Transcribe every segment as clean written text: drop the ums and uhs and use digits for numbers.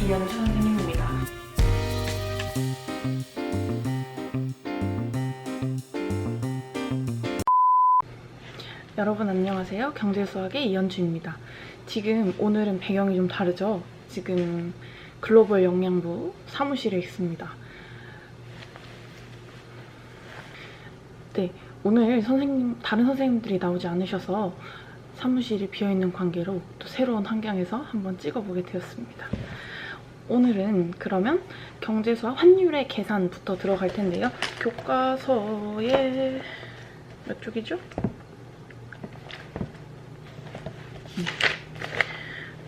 이현주 선생님입니다. 여러분 안녕하세요. 경제수학의 이현주입니다. 지금 오늘은 배경이 좀 다르죠? 지금 글로벌 영양부 사무실에 있습니다. 네, 오늘 다른 선생님들이 나오지 않으셔서 사무실이 비어있는 관계로 또 새로운 환경에서 한번 찍어보게 되었습니다. 오늘은 그러면 경제수학 환율의 계산부터 들어갈 텐데요. 교과서에 몇 쪽이죠?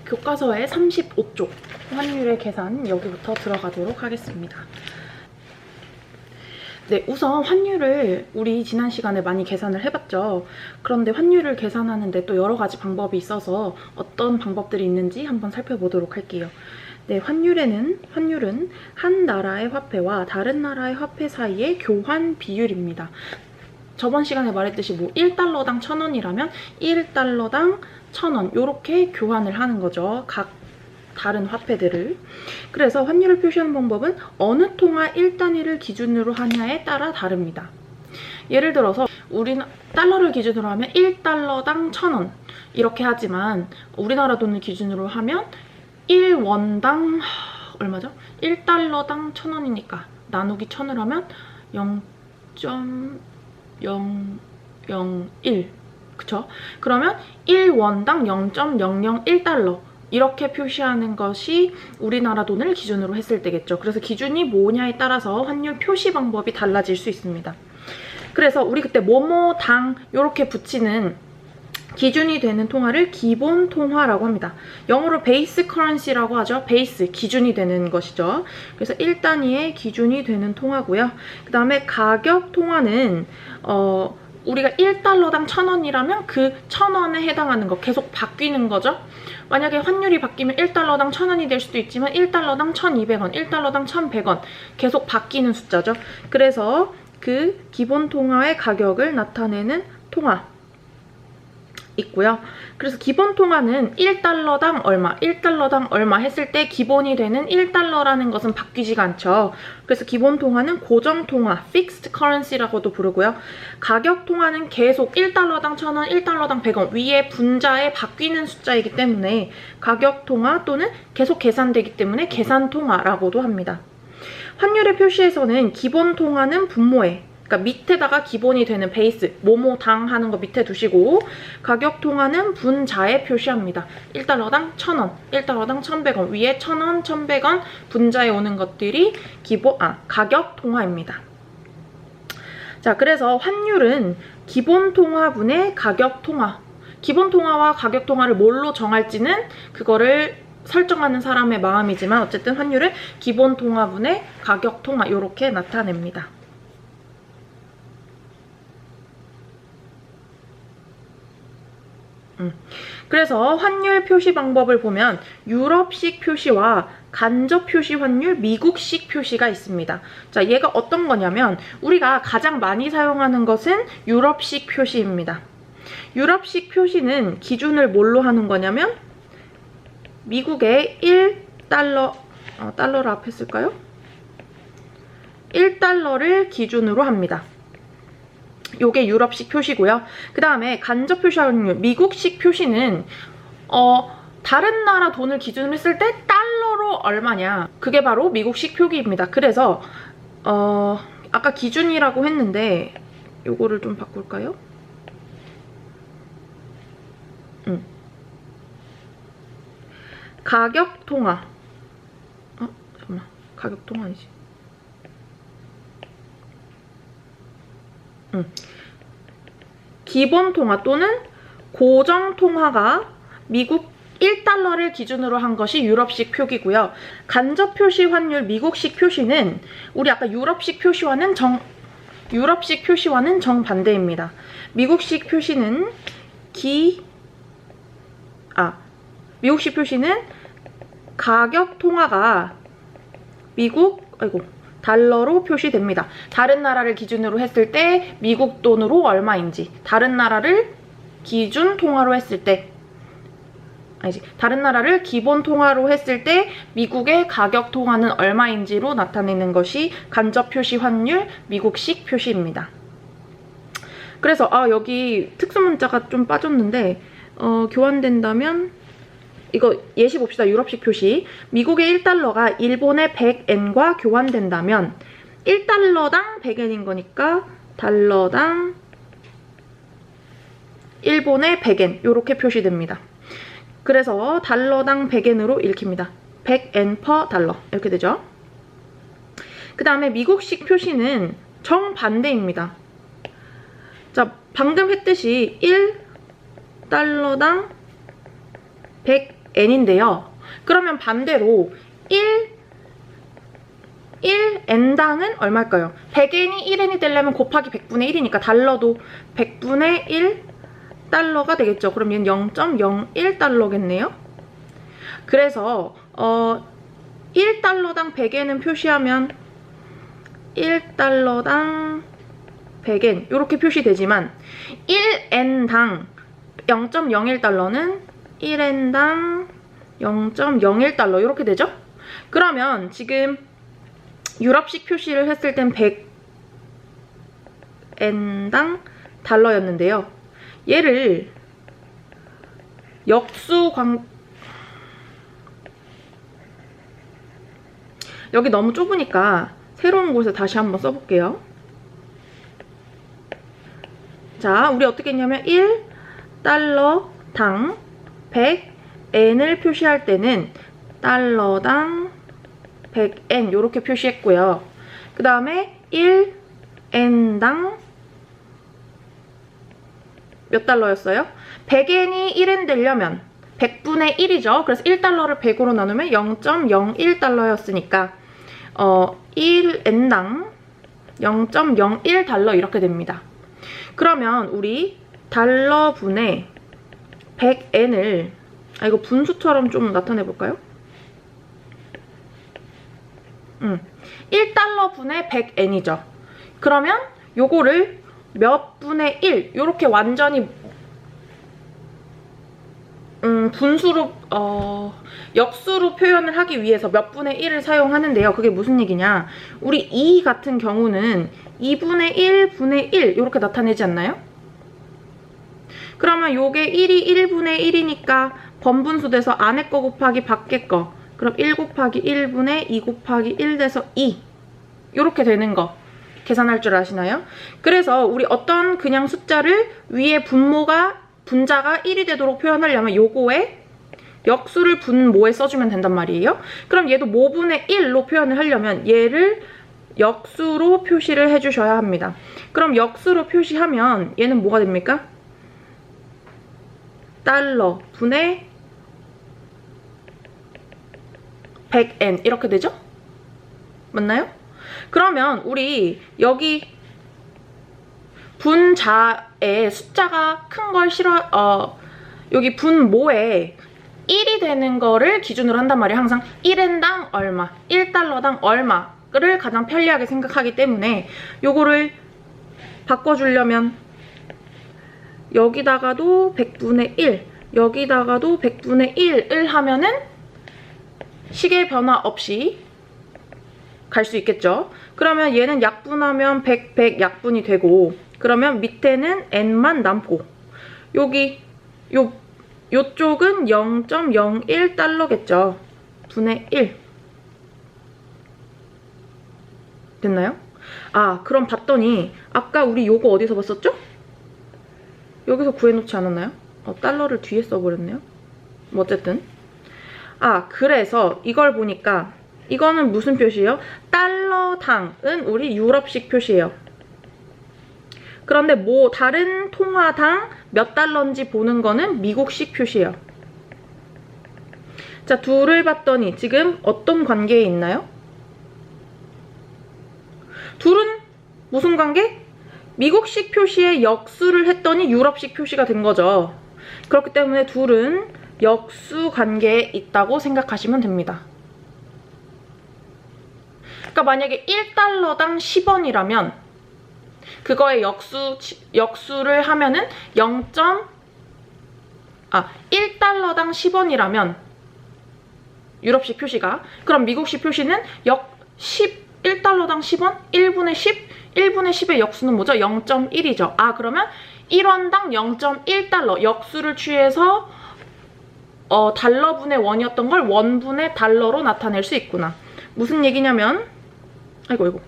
교과서의 35쪽 환율의 계산 여기부터 들어가도록 하겠습니다. 네, 우선 환율을 우리 지난 시간에 많이 계산을 해봤죠. 그런데 환율을 계산하는데 또 여러 가지 방법이 있어서 어떤 방법들이 있는지 한번 살펴보도록 할게요. 네, 환율은 한 나라의 화폐와 다른 나라의 화폐 사이의 교환 비율입니다. 저번 시간에 말했듯이 뭐 1달러당 1,000원이라면 1달러당 1,000원 이렇게 교환을 하는 거죠. 각 다른 화폐들을. 그래서 환율을 표시하는 방법은 어느 통화 1단위를 기준으로 하냐에 따라 다릅니다. 예를 들어서 우리는 달러를 기준으로 하면 1달러당 1,000원 이렇게 하지만 우리나라 돈을 기준으로 하면 1원당 얼마죠? 1달러당 1,000원이니까 나누기 1,000을 하면 0.001 그쵸? 그러면 1원당 0.001달러 이렇게 표시하는 것이 우리나라 돈을 기준으로 했을 때겠죠. 그래서 기준이 뭐냐에 따라서 환율 표시 방법이 달라질 수 있습니다. 그래서 우리 그때 뭐뭐당 이렇게 붙이는 기준이 되는 통화를 기본 통화라고 합니다. 영어로 베이스 커런시라고 하죠. 베이스, 기준이 되는 것이죠. 그래서 1단위의 기준이 되는 통화고요. 그 다음에 가격 통화는 우리가 1달러당 1,000원이라면 그 1,000원에 해당하는 거 계속 바뀌는 거죠. 만약에 환율이 바뀌면 1달러당 1,000원이 될 수도 있지만 1달러당 1,200원, 1달러당 1,100원 계속 바뀌는 숫자죠. 그래서 그 기본 통화의 가격을 나타내는 통화 있고요. 그래서 기본 통화는 1달러당 얼마, 1달러당 얼마 했을 때 기본이 되는 1달러라는 것은 바뀌지가 않죠. 그래서 기본 통화는 고정 통화, fixed currency라고도 부르고요. 가격 통화는 계속 1달러당 1,000원, 1달러당 100원 위에 분자에 바뀌는 숫자이기 때문에 가격 통화 또는 계속 계산되기 때문에 계산 통화라고도 합니다. 환율의 표시에서는 기본 통화는 분모에 그러니까 밑에다가 기본이 되는 베이스, 뭐뭐당 하는 거 밑에 두시고 가격 통화는 분자에 표시합니다. 1달러당 1,000원, 1달러당 1,100원 위에 1,000원, 1,100원 분자에 오는 것들이 가격 통화입니다. 자, 그래서 환율은 기본 통화분의 가격 통화. 기본 통화와 가격 통화를 뭘로 정할지는 그거를 설정하는 사람의 마음이지만 어쨌든 환율은 기본 통화분의 가격 통화 이렇게 나타냅니다. 그래서 환율 표시 방법을 보면 유럽식 표시와 간접 표시 환율, 미국식 표시가 있습니다. 자, 얘가 어떤 거냐면 우리가 가장 많이 사용하는 것은 유럽식 표시입니다. 유럽식 표시는 기준을 뭘로 하는 거냐면 미국의 1달러, 달러를 앞에 쓸까요? 1달러를 기준으로 합니다. 요게 유럽식 표시고요. 그 다음에 간접 표시 환율, 미국식 표시는 다른 나라 돈을 기준으로 했을 때 달러로 얼마냐. 그게 바로 미국식 표기입니다. 그래서 아까 기준이라고 했는데 요거를 좀 바꿀까요? 가격 통화. 잠깐만. 가격 통화 아니지. 기본 통화 또는 고정 통화가 미국 1달러를 기준으로 한 것이 유럽식 표기고요. 간접 표시 환율 미국식 표시는 우리 아까 유럽식 표시와는 정반대입니다. 미국식 표시는 미국식 표시는 가격 통화가 달러로 표시됩니다. 다른 나라를 기준으로 했을 때 미국 돈으로 얼마인지, 다른 나라를 기준 통화로 했을 때 다른 나라를 기본 통화로 했을 때 미국의 가격 통화는 얼마인지로 나타내는 것이 간접 표시 환율 미국식 표시입니다. 그래서 여기 특수 문자가 좀 빠졌는데 교환된다면 이거 예시 봅시다. 유럽식 표시. 미국의 1달러가 일본의 100엔과 교환된다면 1달러당 100엔인 거니까 달러당 일본의 100엔 이렇게 표시됩니다. 그래서 달러당 100엔으로 읽힙니다. 100엔 per 달러 이렇게 되죠. 그 다음에 미국식 표시는 정반대입니다. 자, 방금 했듯이 1달러당 100엔인데요. 그러면 반대로 1엔당은 얼마일까요? 100엔이 1엔이 되려면 곱하기 100분의 1이니까 달러도 100분의 1달러가 되겠죠. 그럼 얘는 0.01달러겠네요. 그래서 1달러당 100엔은 표시하면 1달러당 100엔 이렇게 표시되지만 1엔당 0.01달러는 1엔당 0.01달러 이렇게 되죠? 그러면 지금 유럽식 표시를 했을 땐 100엔당 달러였는데요. 얘를 여기 너무 좁으니까 새로운 곳에 다시 한번 써볼게요. 자, 우리 어떻게 했냐면 1달러당 100엔을 표시할 때는 달러당 100엔 이렇게 표시했고요. 그 다음에 1엔당 몇 달러였어요? 100엔이 1엔 되려면 100분의 1이죠. 그래서 1달러를 100으로 나누면 0.01달러였으니까 1엔당 0.01달러 이렇게 됩니다. 그러면 우리 달러분의 100엔을 이거 분수처럼 좀 나타내볼까요? 1달러 분의 100엔이죠. 그러면 요거를 몇 분의 1 요렇게 완전히 분수로 역수로 표현을 하기 위해서 몇 분의 1을 사용하는데요. 그게 무슨 얘기냐? 우리 2 같은 경우는 2분의 1, 분의 1 이렇게 나타내지 않나요? 그러면 요게 1이 1분의 1이니까 번분수 돼서 안에 거 곱하기 밖에 거. 그럼 1 곱하기 1분의 2 곱하기 1 돼서 2 이렇게 되는 거 계산할 줄 아시나요? 그래서 우리 어떤 그냥 숫자를 위에 분자가 1이 되도록 표현하려면 요거에 역수를 분모에 써주면 된단 말이에요. 그럼 얘도 모분의 1로 표현을 하려면 얘를 역수로 표시를 해주셔야 합니다. 그럼 역수로 표시하면 얘는 뭐가 됩니까? 달러 분의 100엔 이렇게 되죠? 맞나요? 그러면 우리 여기 분자에 숫자가 큰 걸 여기 분모에 1이 되는 거를 기준으로 한단 말이에요. 항상 1엔당 얼마, 1달러당 얼마를 가장 편리하게 생각하기 때문에 요거를 바꿔주려면 여기다가도 100분의 1, 여기다가도 100분의 1을 하면은 식의 변화 없이 갈 수 있겠죠. 그러면 얘는 약분하면 100, 100 약분이 되고 그러면 밑에는 n만 남고 요쪽은 0.01달러겠죠. 분의 1 됐나요? 그럼 봤더니 아까 우리 요거 어디서 봤었죠? 여기서 구해놓지 않았나요? 달러를 뒤에 써버렸네요. 뭐 어쨌든 그래서 이걸 보니까 이거는 무슨 표시예요? 달러당은 우리 유럽식 표시예요. 그런데 다른 통화당 몇 달러인지 보는 거는 미국식 표시예요. 자, 둘을 봤더니 지금 어떤 관계에 있나요? 둘은 무슨 관계? 미국식 표시에 역수를 했더니 유럽식 표시가 된 거죠. 그렇기 때문에 둘은 역수 관계에 있다고 생각하시면 됩니다. 그러니까 만약에 1달러당 10원이라면 그거에 역수를 하면은 1달러당 10원이라면 유럽식 표시가, 그럼 미국식 표시는 1달러당 10원? 1분의 10? 1분의 10의 역수는 뭐죠? 0.1이죠. 그러면 1원당 0.1달러 역수를 취해서 달러분의 원이었던 걸 원분의 달러로 나타낼 수 있구나. 무슨 얘기냐면, 아이고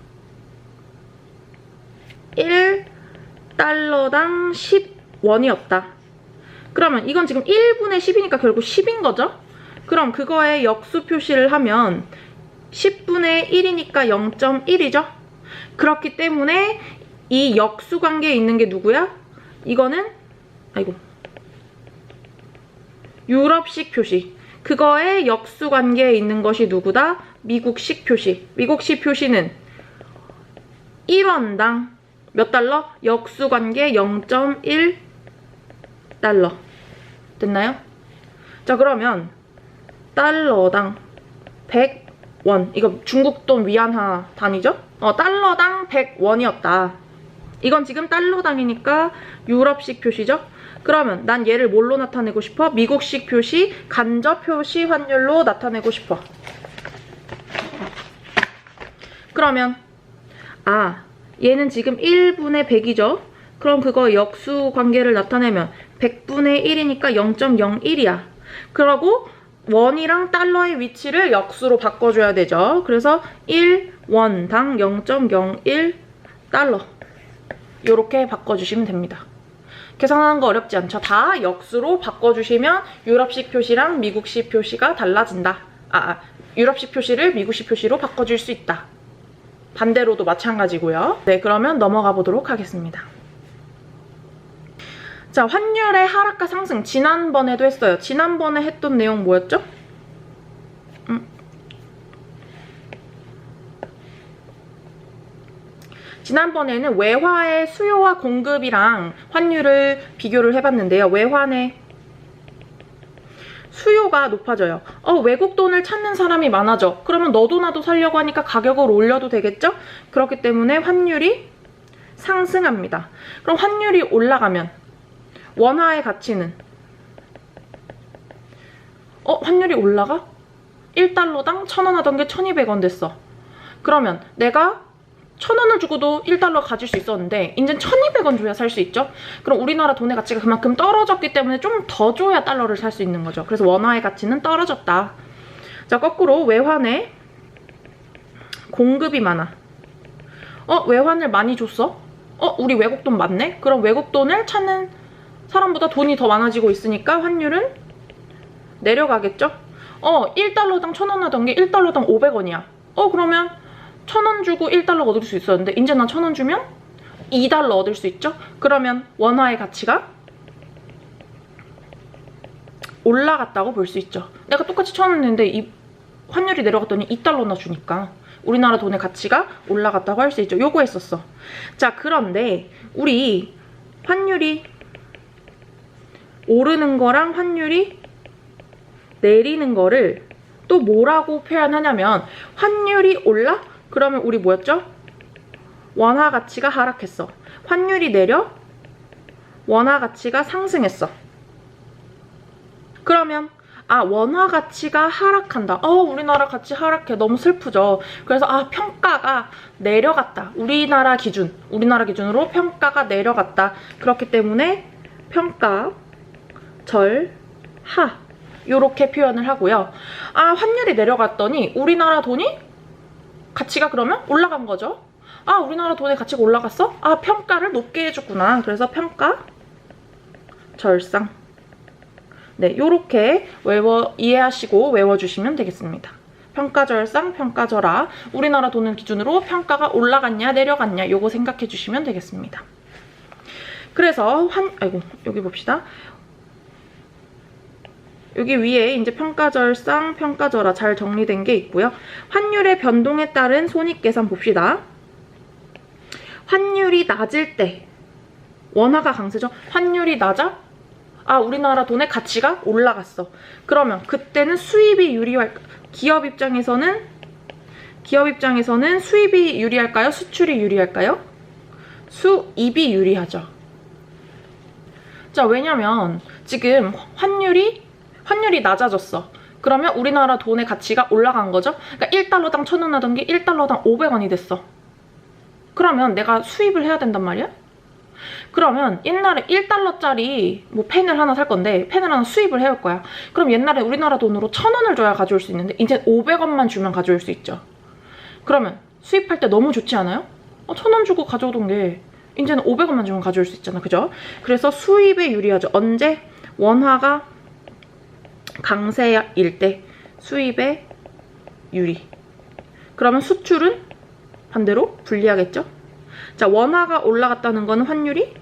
1달러당 10원이었다. 그러면 이건 지금 1분의 10이니까 결국 10인 거죠? 그럼 그거에 역수 표시를 하면 10분의 1이니까 0.1이죠? 그렇기 때문에 이 역수 관계에 있는 게 누구야? 이거는 유럽식 표시. 그거의 역수 관계에 있는 것이 누구다? 미국식 표시. 미국식 표시는 1원당 몇 달러? 역수 관계 0.1달러. 됐나요? 자, 그러면 달러당 100원. 이거 중국 돈 위안화 단위죠? 달러당 100원이었다. 이건 지금 달러당이니까 유럽식 표시죠? 그러면 난 얘를 뭘로 나타내고 싶어? 미국식 표시, 간접 표시 환율로 나타내고 싶어. 그러면 얘는 지금 1분의 100이죠? 그럼 그거 역수 관계를 나타내면 100분의 1이니까 0.01이야. 그러고 원이랑 달러의 위치를 역수로 바꿔줘야 되죠. 그래서 1원당 0.01달러 이렇게 바꿔주시면 됩니다. 계산하는 거 어렵지 않죠? 다 역수로 바꿔주시면 유럽식 표시랑 미국식 표시가 달라진다. 유럽식 표시를 미국식 표시로 바꿔줄 수 있다. 반대로도 마찬가지고요. 네, 그러면 넘어가 보도록 하겠습니다. 자, 환율의 하락과 상승. 지난번에도 했어요. 지난번에 했던 내용 뭐였죠? 지난번에는 외화의 수요와 공급이랑 환율을 비교를 해봤는데요. 외환의 수요가 높아져요. 외국 돈을 찾는 사람이 많아져. 그러면 너도 나도 살려고 하니까 가격을 올려도 되겠죠? 그렇기 때문에 환율이 상승합니다. 그럼 환율이 올라가면 원화의 가치는 환율이 올라가? 1달러당 1,000원 하던 게 1,200원 됐어. 그러면 내가 1,000원을 주고도 1달러 가질 수 있었는데 이젠 1,200원 줘야 살 수 있죠? 그럼 우리나라 돈의 가치가 그만큼 떨어졌기 때문에 좀 더 줘야 달러를 살 수 있는 거죠. 그래서 원화의 가치는 떨어졌다. 자, 거꾸로 외환에 공급이 많아. 외환을 많이 줬어? 우리 외국 돈 많네? 그럼 외국 돈을 찾는 사람보다 돈이 더 많아지고 있으니까 환율은 내려가겠죠? 1달러당 1,000원 하던 게 1달러당 500원이야. 그러면 1,000원 주고 1달러 얻을 수 있었는데 이제 난 1,000원 주면 2달러 얻을 수 있죠? 그러면 원화의 가치가 올라갔다고 볼 수 있죠. 내가 똑같이 1,000원 냈는데 이 환율이 내려갔더니 2달러나 주니까 우리나라 돈의 가치가 올라갔다고 할 수 있죠. 요거 했었어. 자, 그런데 우리 환율이 오르는 거랑 환율이 내리는 거를 또 뭐라고 표현하냐면 환율이 올라? 그러면 우리 뭐였죠? 원화 가치가 하락했어. 환율이 내려? 원화 가치가 상승했어. 그러면 원화 가치가 하락한다. 우리나라 가치 하락해. 너무 슬프죠. 그래서 평가가 내려갔다. 우리나라 기준으로 평가가 내려갔다. 그렇기 때문에 평가, 절, 하 요렇게 표현을 하고요. 환율이 내려갔더니 우리나라 돈이 가치가 그러면 올라간 거죠. 우리나라 돈의 가치가 올라갔어? 평가를 높게 해줬구나. 그래서 평가, 절상. 네, 요렇게 이해하시고 외워주시면 되겠습니다. 평가절상, 평가절하. 우리나라 돈을 기준으로 평가가 올라갔냐 내려갔냐 요거 생각해 주시면 되겠습니다. 그래서 여기 봅시다. 여기 위에 이제 평가절상, 평가절하 잘 정리된 게 있고요. 환율의 변동에 따른 손익계산 봅시다. 환율이 낮을 때 원화가 강세죠. 환율이 낮아? 우리나라 돈의 가치가 올라갔어. 그러면 그때는 수입이 유리할까? 기업 입장에서는 수입이 유리할까요? 수출이 유리할까요? 수입이 유리하죠. 자, 왜냐면 지금 환율이 낮아졌어. 그러면 우리나라 돈의 가치가 올라간 거죠. 그러니까 1달러당 1,000원 하던 게 1달러당 500원이 됐어. 그러면 내가 수입을 해야 된단 말이야? 그러면 옛날에 1달러짜리 뭐 펜을 하나 살 건데 펜을 하나 수입을 해올 거야. 그럼 옛날에 우리나라 돈으로 1,000원을 줘야 가져올 수 있는데 이제 500원만 주면 가져올 수 있죠. 그러면 수입할 때 너무 좋지 않아요? 1,000원 주고 가져오던 게 이제는 500원만 주면 가져올 수 있잖아. 그죠? 그래서 수입에 유리하죠. 언제? 원화가 강세일 때 수입에 유리. 그러면 수출은 반대로 불리하겠죠? 자, 원화가 올라갔다는 거는 환율이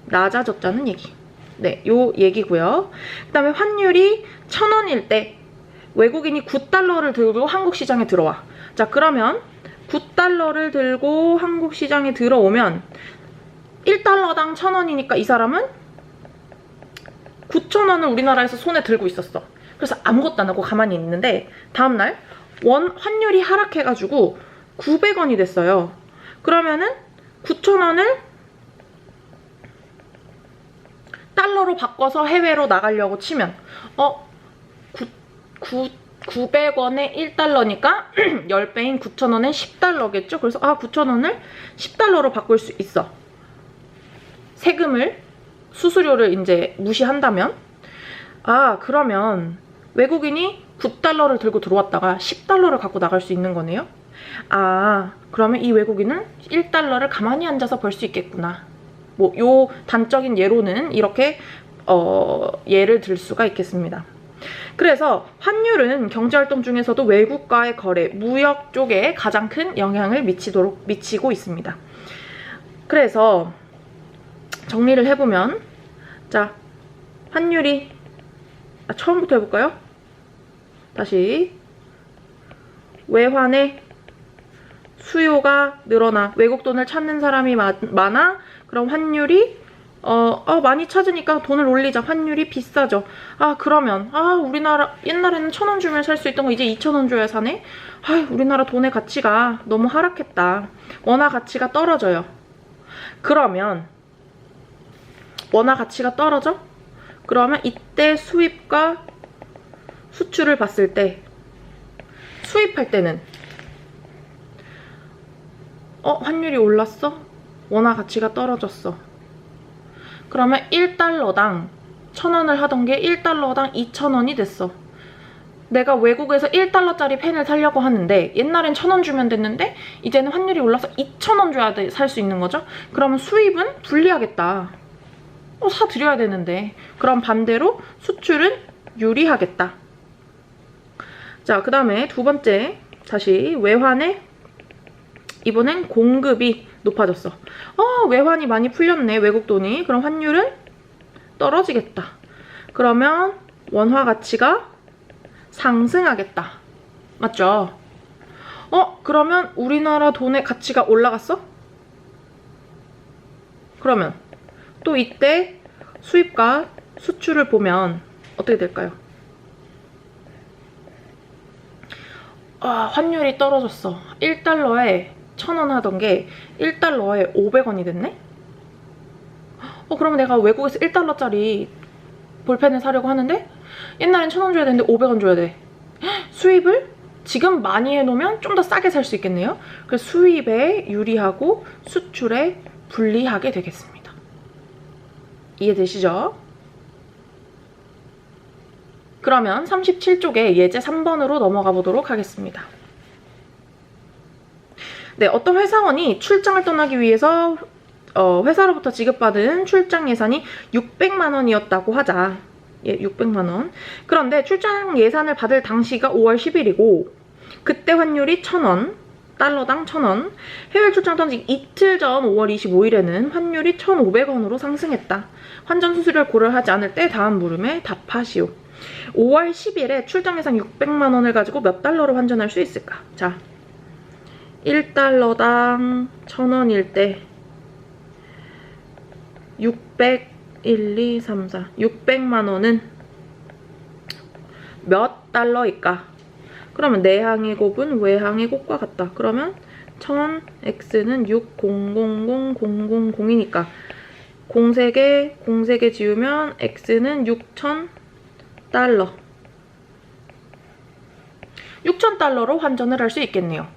낮아졌다는 얘기. 네, 요 얘기고요. 그 다음에 환율이 1,000원일 때 외국인이 9달러를 들고 한국 시장에 들어와. 자, 그러면 9달러를 들고 한국 시장에 들어오면 1달러당 1,000원이니까 이 사람은 9,000원을 우리나라에서 손에 들고 있었어. 그래서 아무것도 안 하고 가만히 있는데 다음날 환율이 하락해가지고 900원이 됐어요. 그러면은 9,000원을 달러로 바꿔서 해외로 나가려고 치면 900원에 1달러니까 10배인 9,000원에 10달러겠죠? 그래서 9,000원을 10달러로 바꿀 수 있어. 세금을, 수수료를 이제 무시한다면 그러면 외국인이 9달러를 들고 들어왔다가 10달러를 갖고 나갈 수 있는 거네요? 그러면 이 외국인은 1달러를 가만히 앉아서 벌 수 있겠구나. 뭐 요 단적인 예로는 이렇게 예를 들 수가 있겠습니다. 그래서 환율은 경제활동 중에서도 외국과의 거래, 무역 쪽에 가장 큰 영향을 미치고 있습니다. 그래서 정리를 해보면, 자, 환율이 처음부터 해볼까요? 다시 외환의 수요가 늘어나 외국 돈을 찾는 사람이 많아. 그럼 환율이 많이 찾으니까 돈을 올리자. 환율이 비싸죠. 그러면 우리나라 옛날에는 1,000원 주면 살 수 있던 거 이제 2,000원 줘야 사네. 우리나라 돈의 가치가 너무 하락했다. 원화 가치가 떨어져요. 그러면 원화 가치가 떨어져? 그러면 이때 수입과 수출을 봤을 때 수입할 때는 환율이 올랐어? 원화 가치가 떨어졌어. 그러면 1달러당 1,000원을 하던 게 1달러당 2,000원이 됐어. 내가 외국에서 1달러짜리 펜을 사려고 하는데 옛날엔 1,000원 주면 됐는데 이제는 환율이 올라서 2,000원 줘야 살 수 있는 거죠. 그러면 수입은 불리하겠다. 사드려야 되는데. 그럼 반대로 수출은 유리하겠다. 자, 그 다음에 두 번째, 다시 외환의 이번엔 공급이 높아졌어. 외환이 많이 풀렸네, 외국 돈이. 그럼 환율은 떨어지겠다. 그러면 원화 가치가 상승하겠다. 맞죠? 그러면 우리나라 돈의 가치가 올라갔어? 그러면 또 이때 수입과 수출을 보면 어떻게 될까요? 환율이 떨어졌어. 1달러에 1,000원 하던 게 1달러에 500원이 됐네? 그러면 내가 외국에서 1달러짜리 볼펜을 사려고 하는데 옛날엔 1,000원 줘야 되는데 500원 줘야 돼. 수입을 지금 많이 해놓으면 좀 더 싸게 살 수 있겠네요. 그래서 수입에 유리하고 수출에 불리하게 되겠습니다. 이해되시죠? 그러면 37쪽에 예제 3번으로 넘어가 보도록 하겠습니다. 네, 어떤 회사원이 출장을 떠나기 위해서 회사로부터 지급받은 출장 예산이 600만 원이었다고 하자. 600만 원. 그런데 출장 예산을 받을 당시가 5월 10일이고 그때 환율이 1,000원, 달러당 1,000원. 해외 출장 떠나기 이틀 전 5월 25일에는 환율이 1,500원으로 상승했다. 환전 수수료를 고려하지 않을 때 다음 물음에 답하시오. 5월 10일에 출장 예산 600만 원을 가지고 몇 달러로 환전할 수 있을까? 자, 1달러당 1,000원일 때 1, 2, 3, 4 600만 원은 몇 달러일까? 그러면 내항의 곱은 외항의 곱과 같다. 그러면 1,000x는 6000000이니까 공세개, 공세개 지우면 X는 6,000달러. 6,000달러로 환전을 할 수 있겠네요.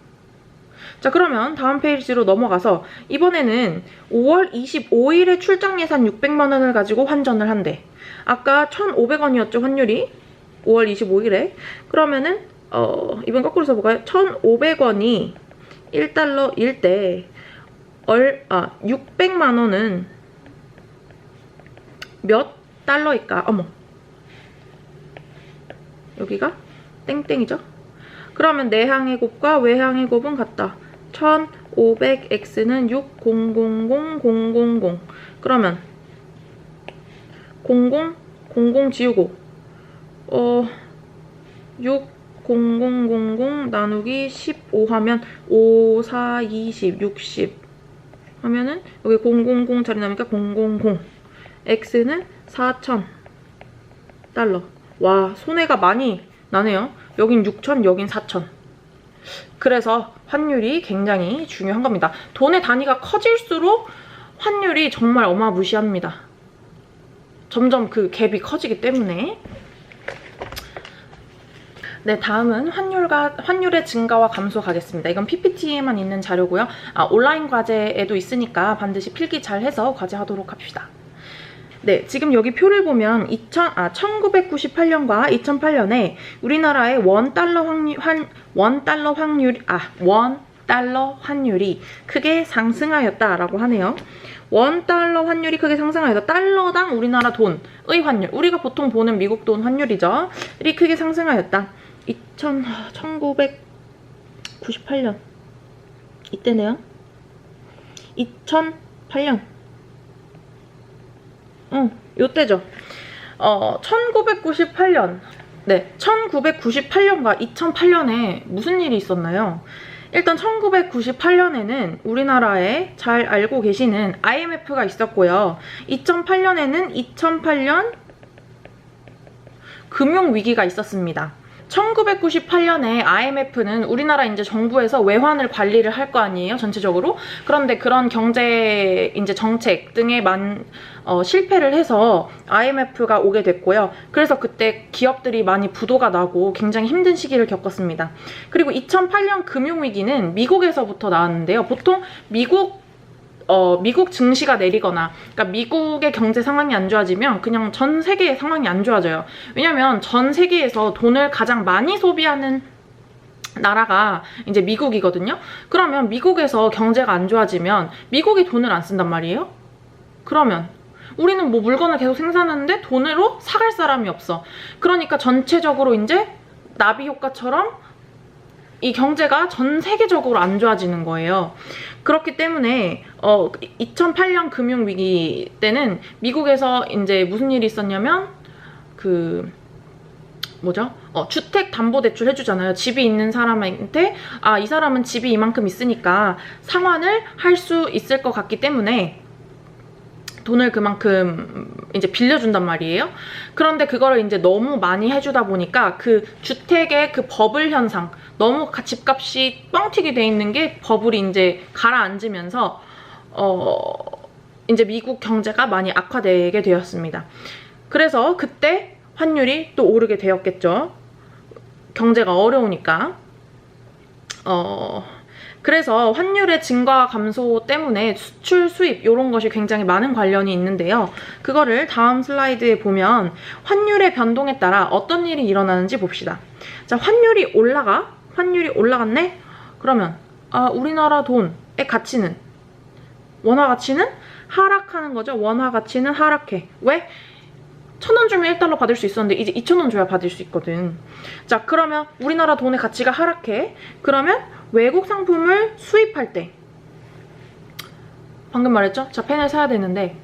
자, 그러면 다음 페이지로 넘어가서 이번에는 5월 25일에 출장 예산 600만 원을 가지고 환전을 한대. 아까 1,500원이었죠, 환율이? 5월 25일에. 그러면은 이번 거꾸로 써볼까요? 1,500원이 1달러일 때 600만 원은 몇 달러일까? 어머. 여기가 땡땡이죠? 그러면 내항의 곱과 외항의 곱은 같다. 1,500x는 6,000,000. 그러면 00 지우고 6,000,000 나누기 15 하면 5, 4, 20, 60 하면은 여기 000 자리 나니까 000. x는 4,000달러. 와, 손해가 많이 나네요. 여긴 6,000, 여긴 4,000. 그래서 환율이 굉장히 중요한 겁니다. 돈의 단위가 커질수록 환율이 정말 어마무시합니다. 점점 그 갭이 커지기 때문에. 네, 다음은 환율의 증가와 감소 가겠습니다. 이건 PPT에만 있는 자료고요. 온라인 과제에도 있으니까 반드시 필기 잘 해서 과제하도록 합시다. 네, 지금 여기 표를 보면 1998년과 2008년에 우리나라의 원달러 환율이 크게 상승하였다라고 하네요. 원달러 환율이 크게 상승하여서 달러당 우리나라 돈의 환율, 우리가 보통 보는 미국 돈 환율이죠. 이 크게 상승하였다. 1998년 이때네요. 2008년 요때죠. 1998년. 네, 1998년과 2008년에 무슨 일이 있었나요? 일단 1998년에는 우리나라에 잘 알고 계시는 IMF가 있었고요. 2008년에는 2008년 금융위기가 있었습니다. 1998년에 IMF는 우리나라 이제 정부에서 외환을 관리를 할 거 아니에요, 전체적으로. 그런데 그런 경제 이제 정책 등에 실패를 해서 IMF가 오게 됐고요. 그래서 그때 기업들이 많이 부도가 나고 굉장히 힘든 시기를 겪었습니다. 그리고 2008년 금융위기는 미국에서부터 나왔는데요. 보통 미국 증시가 내리거나, 그러니까 미국의 경제 상황이 안 좋아지면 그냥 전 세계의 상황이 안 좋아져요. 왜냐면 전 세계에서 돈을 가장 많이 소비하는 나라가 이제 미국이거든요. 그러면 미국에서 경제가 안 좋아지면 미국이 돈을 안 쓴단 말이에요. 그러면 우리는 뭐 물건을 계속 생산하는데 돈으로 사갈 사람이 없어. 그러니까 전체적으로 이제 나비 효과처럼 이 경제가 전 세계적으로 안 좋아지는 거예요. 그렇기 때문에 2008년 금융위기 때는 미국에서 이제 무슨 일이 있었냐면 주택담보대출 해주잖아요. 집이 있는 사람한테 이 사람은 집이 이만큼 있으니까 상환을 할 수 있을 것 같기 때문에 돈을 그만큼 이제 빌려준단 말이에요. 그런데 그거를 이제 너무 많이 해주다 보니까 그 주택의 그 버블 현상, 너무 집값이 뻥튀기 돼 있는 게 버블이 이제 가라앉으면서 이제 미국 경제가 많이 악화되게 되었습니다. 그래서 그때 환율이 또 오르게 되었겠죠. 경제가 어려우니까. 그래서 환율의 증가와 감소 때문에 수출, 수입 이런 것이 굉장히 많은 관련이 있는데요. 그거를 다음 슬라이드에 보면 환율의 변동에 따라 어떤 일이 일어나는지 봅시다. 자, 환율이 올라갔네? 그러면 우리나라 돈의 가치는, 원화 가치는 하락하는 거죠. 원화 가치는 하락해. 왜? 1,000원 주면 1달러 받을 수 있었는데 이제 2,000원 줘야 받을 수 있거든. 자, 그러면 우리나라 돈의 가치가 하락해. 그러면 외국 상품을 수입할 때, 방금 말했죠? 자, 펜을 사야 되는데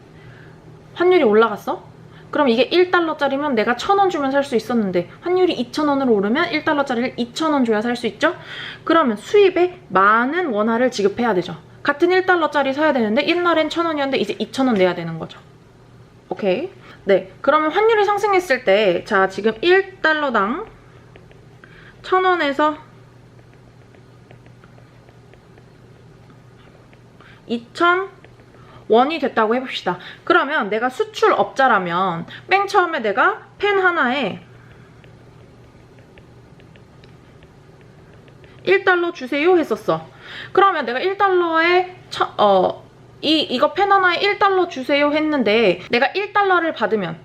환율이 올라갔어? 그럼 이게 1달러짜리면 내가 1,000원 주면 살 수 있었는데 환율이 2,000원으로 오르면 1달러짜리를 2,000원 줘야 살 수 있죠? 그러면 수입에 많은 원화를 지급해야 되죠. 같은 1달러짜리 사야 되는데 옛날엔 1,000원이었는데 이제 2,000원 내야 되는 거죠. 오케이? 네, 그러면 환율이 상승했을 때, 자, 지금 1달러당 1,000원에서 2,500 원이 됐다고 해봅시다. 그러면 내가 수출업자라면 맨 처음에 내가 펜 하나에 1달러 주세요 했었어. 그러면 내가 1달러에 이거 펜 하나에 1달러 주세요 했는데 내가 1달러를 받으면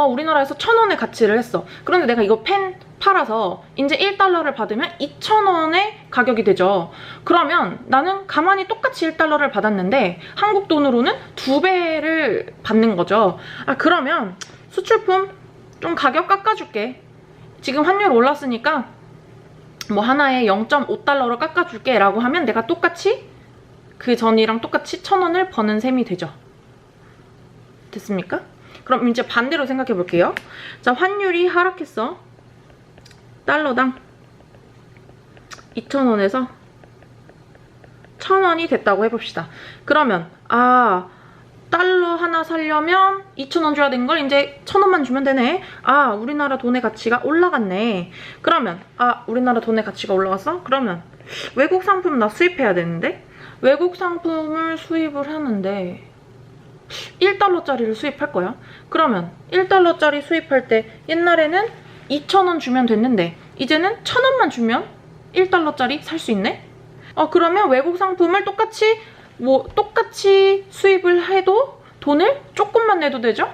우리나라에서 1,000원의 가치를 했어. 그런데 내가 이거 펜 팔아서 이제 1달러를 받으면 2,000원의 가격이 되죠. 그러면 나는 가만히 똑같이 1달러를 받았는데 한국 돈으로는 2배를 받는 거죠. 그러면 수출품 좀 가격 깎아줄게. 지금 환율 올랐으니까 뭐 하나에 0.5달러로 깎아줄게 라고 하면 내가 똑같이 그 전이랑 똑같이 1,000원을 버는 셈이 되죠. 됐습니까? 그럼 이제 반대로 생각해 볼게요. 자, 환율이 하락했어. 달러당 2,000원에서 1,000원이 됐다고 해봅시다. 그러면 달러 하나 사려면 2,000원 줘야 되는 걸 이제 1,000원만 주면 되네. 우리나라 돈의 가치가 올라갔네. 그러면 우리나라 돈의 가치가 올라갔어? 그러면 외국 상품 나 수입해야 되는데 외국 상품을 수입을 하는데 1달러짜리를 수입할 거야. 그러면 1달러짜리 수입할 때 옛날에는 2,000원 주면 됐는데 이제는 1,000원만 주면 1달러짜리 살 수 있네? 그러면 외국 상품을 똑같이 수입을 해도 돈을 조금만 내도 되죠?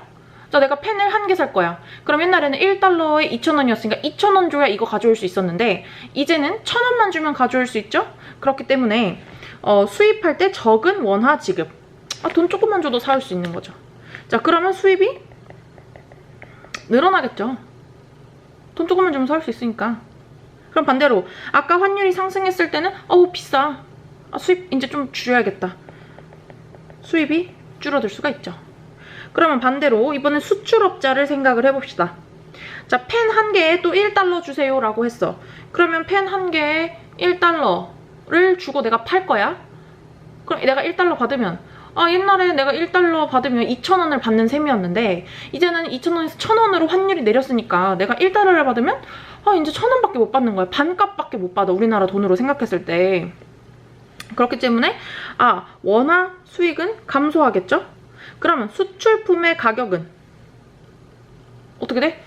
자, 내가 펜을 1개 살 거야. 그럼 옛날에는 1달러에 2,000원이었으니까 2,000원 줘야 이거 가져올 수 있었는데 이제는 1,000원만 주면 가져올 수 있죠? 그렇기 때문에 수입할 때 적은 원화 지급. 돈 조금만 줘도 살 수 있는 거죠. 자, 그러면 수입이 늘어나겠죠. 돈 조금만 주면 살 수 있으니까. 그럼 반대로 아까 환율이 상승했을 때는 비싸. 수입 이제 좀 줄여야겠다. 수입이 줄어들 수가 있죠. 그러면 반대로 이번엔 수출업자를 생각을 해봅시다. 자, 펜 1개에 또 1달러 주세요 라고 했어. 그러면 펜 1개에 1달러를 주고 내가 팔 거야. 그럼 내가 1달러 받으면 옛날에 내가 1달러 받으면 2,000원을 받는 셈이었는데 이제는 2,000원에서 1,000원으로 환율이 내렸으니까 내가 1달러를 받으면 이제 1,000원밖에 못 받는 거야. 반값밖에 못 받아. 우리나라 돈으로 생각했을 때. 그렇기 때문에 원화 수익은 감소하겠죠? 그러면 수출품의 가격은 어떻게 돼?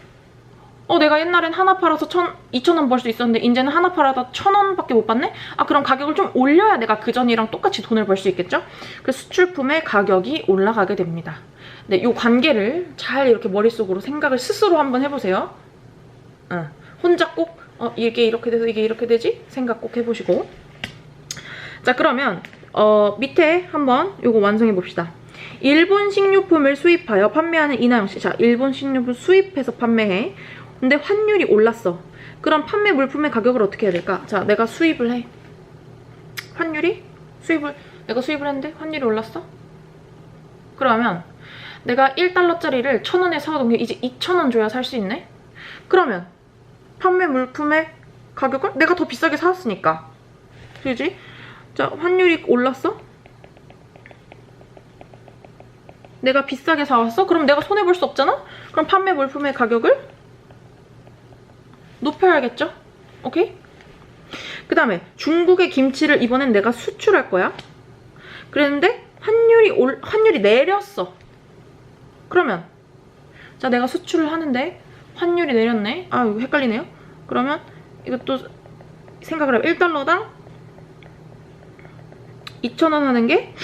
내가 옛날엔 하나 팔아서 2,000원 벌 수 있었는데 이제는 하나 팔아서 1,000원밖에 못 받네? 그럼 가격을 좀 올려야 내가 그전이랑 똑같이 돈을 벌 수 있겠죠? 그래서 수출품의 가격이 올라가게 됩니다. 네, 이 관계를 잘 이렇게 머릿속으로 생각을 스스로 한번 해보세요. 혼자 꼭 이게 이렇게 돼서 이게 이렇게 되지? 생각 꼭 해보시고. 자, 그러면 밑에 한번 이거 완성해 봅시다. 일본 식료품을 수입하여 판매하는 이나영씨. 자, 일본 식료품 수입해서 판매해. 근데 환율이 올랐어. 그럼 판매 물품의 가격을 어떻게 해야 될까? 자, 내가 수입을 해. 내가 수입을 했는데 환율이 올랐어? 그러면 내가 1달러짜리를 1,000원에 사오던 게 이제 2,000원 줘야 살 수 있네? 그러면 판매 물품의 가격을 내가 더 비싸게 사왔으니까. 그지? 자, 환율이 올랐어? 내가 비싸게 사왔어? 그럼 내가 손해볼 수 없잖아? 그럼 판매 물품의 가격을 높여야겠죠? 오케이? 그 다음에 중국의 김치를 이번엔 내가 수출할 거야. 그랬는데 환율이 내렸어. 그러면 자, 내가 수출을 하는데 환율이 내렸네. 이거 헷갈리네요. 그러면 이것도 생각을 해봐. 1달러당 2,000원 하는 게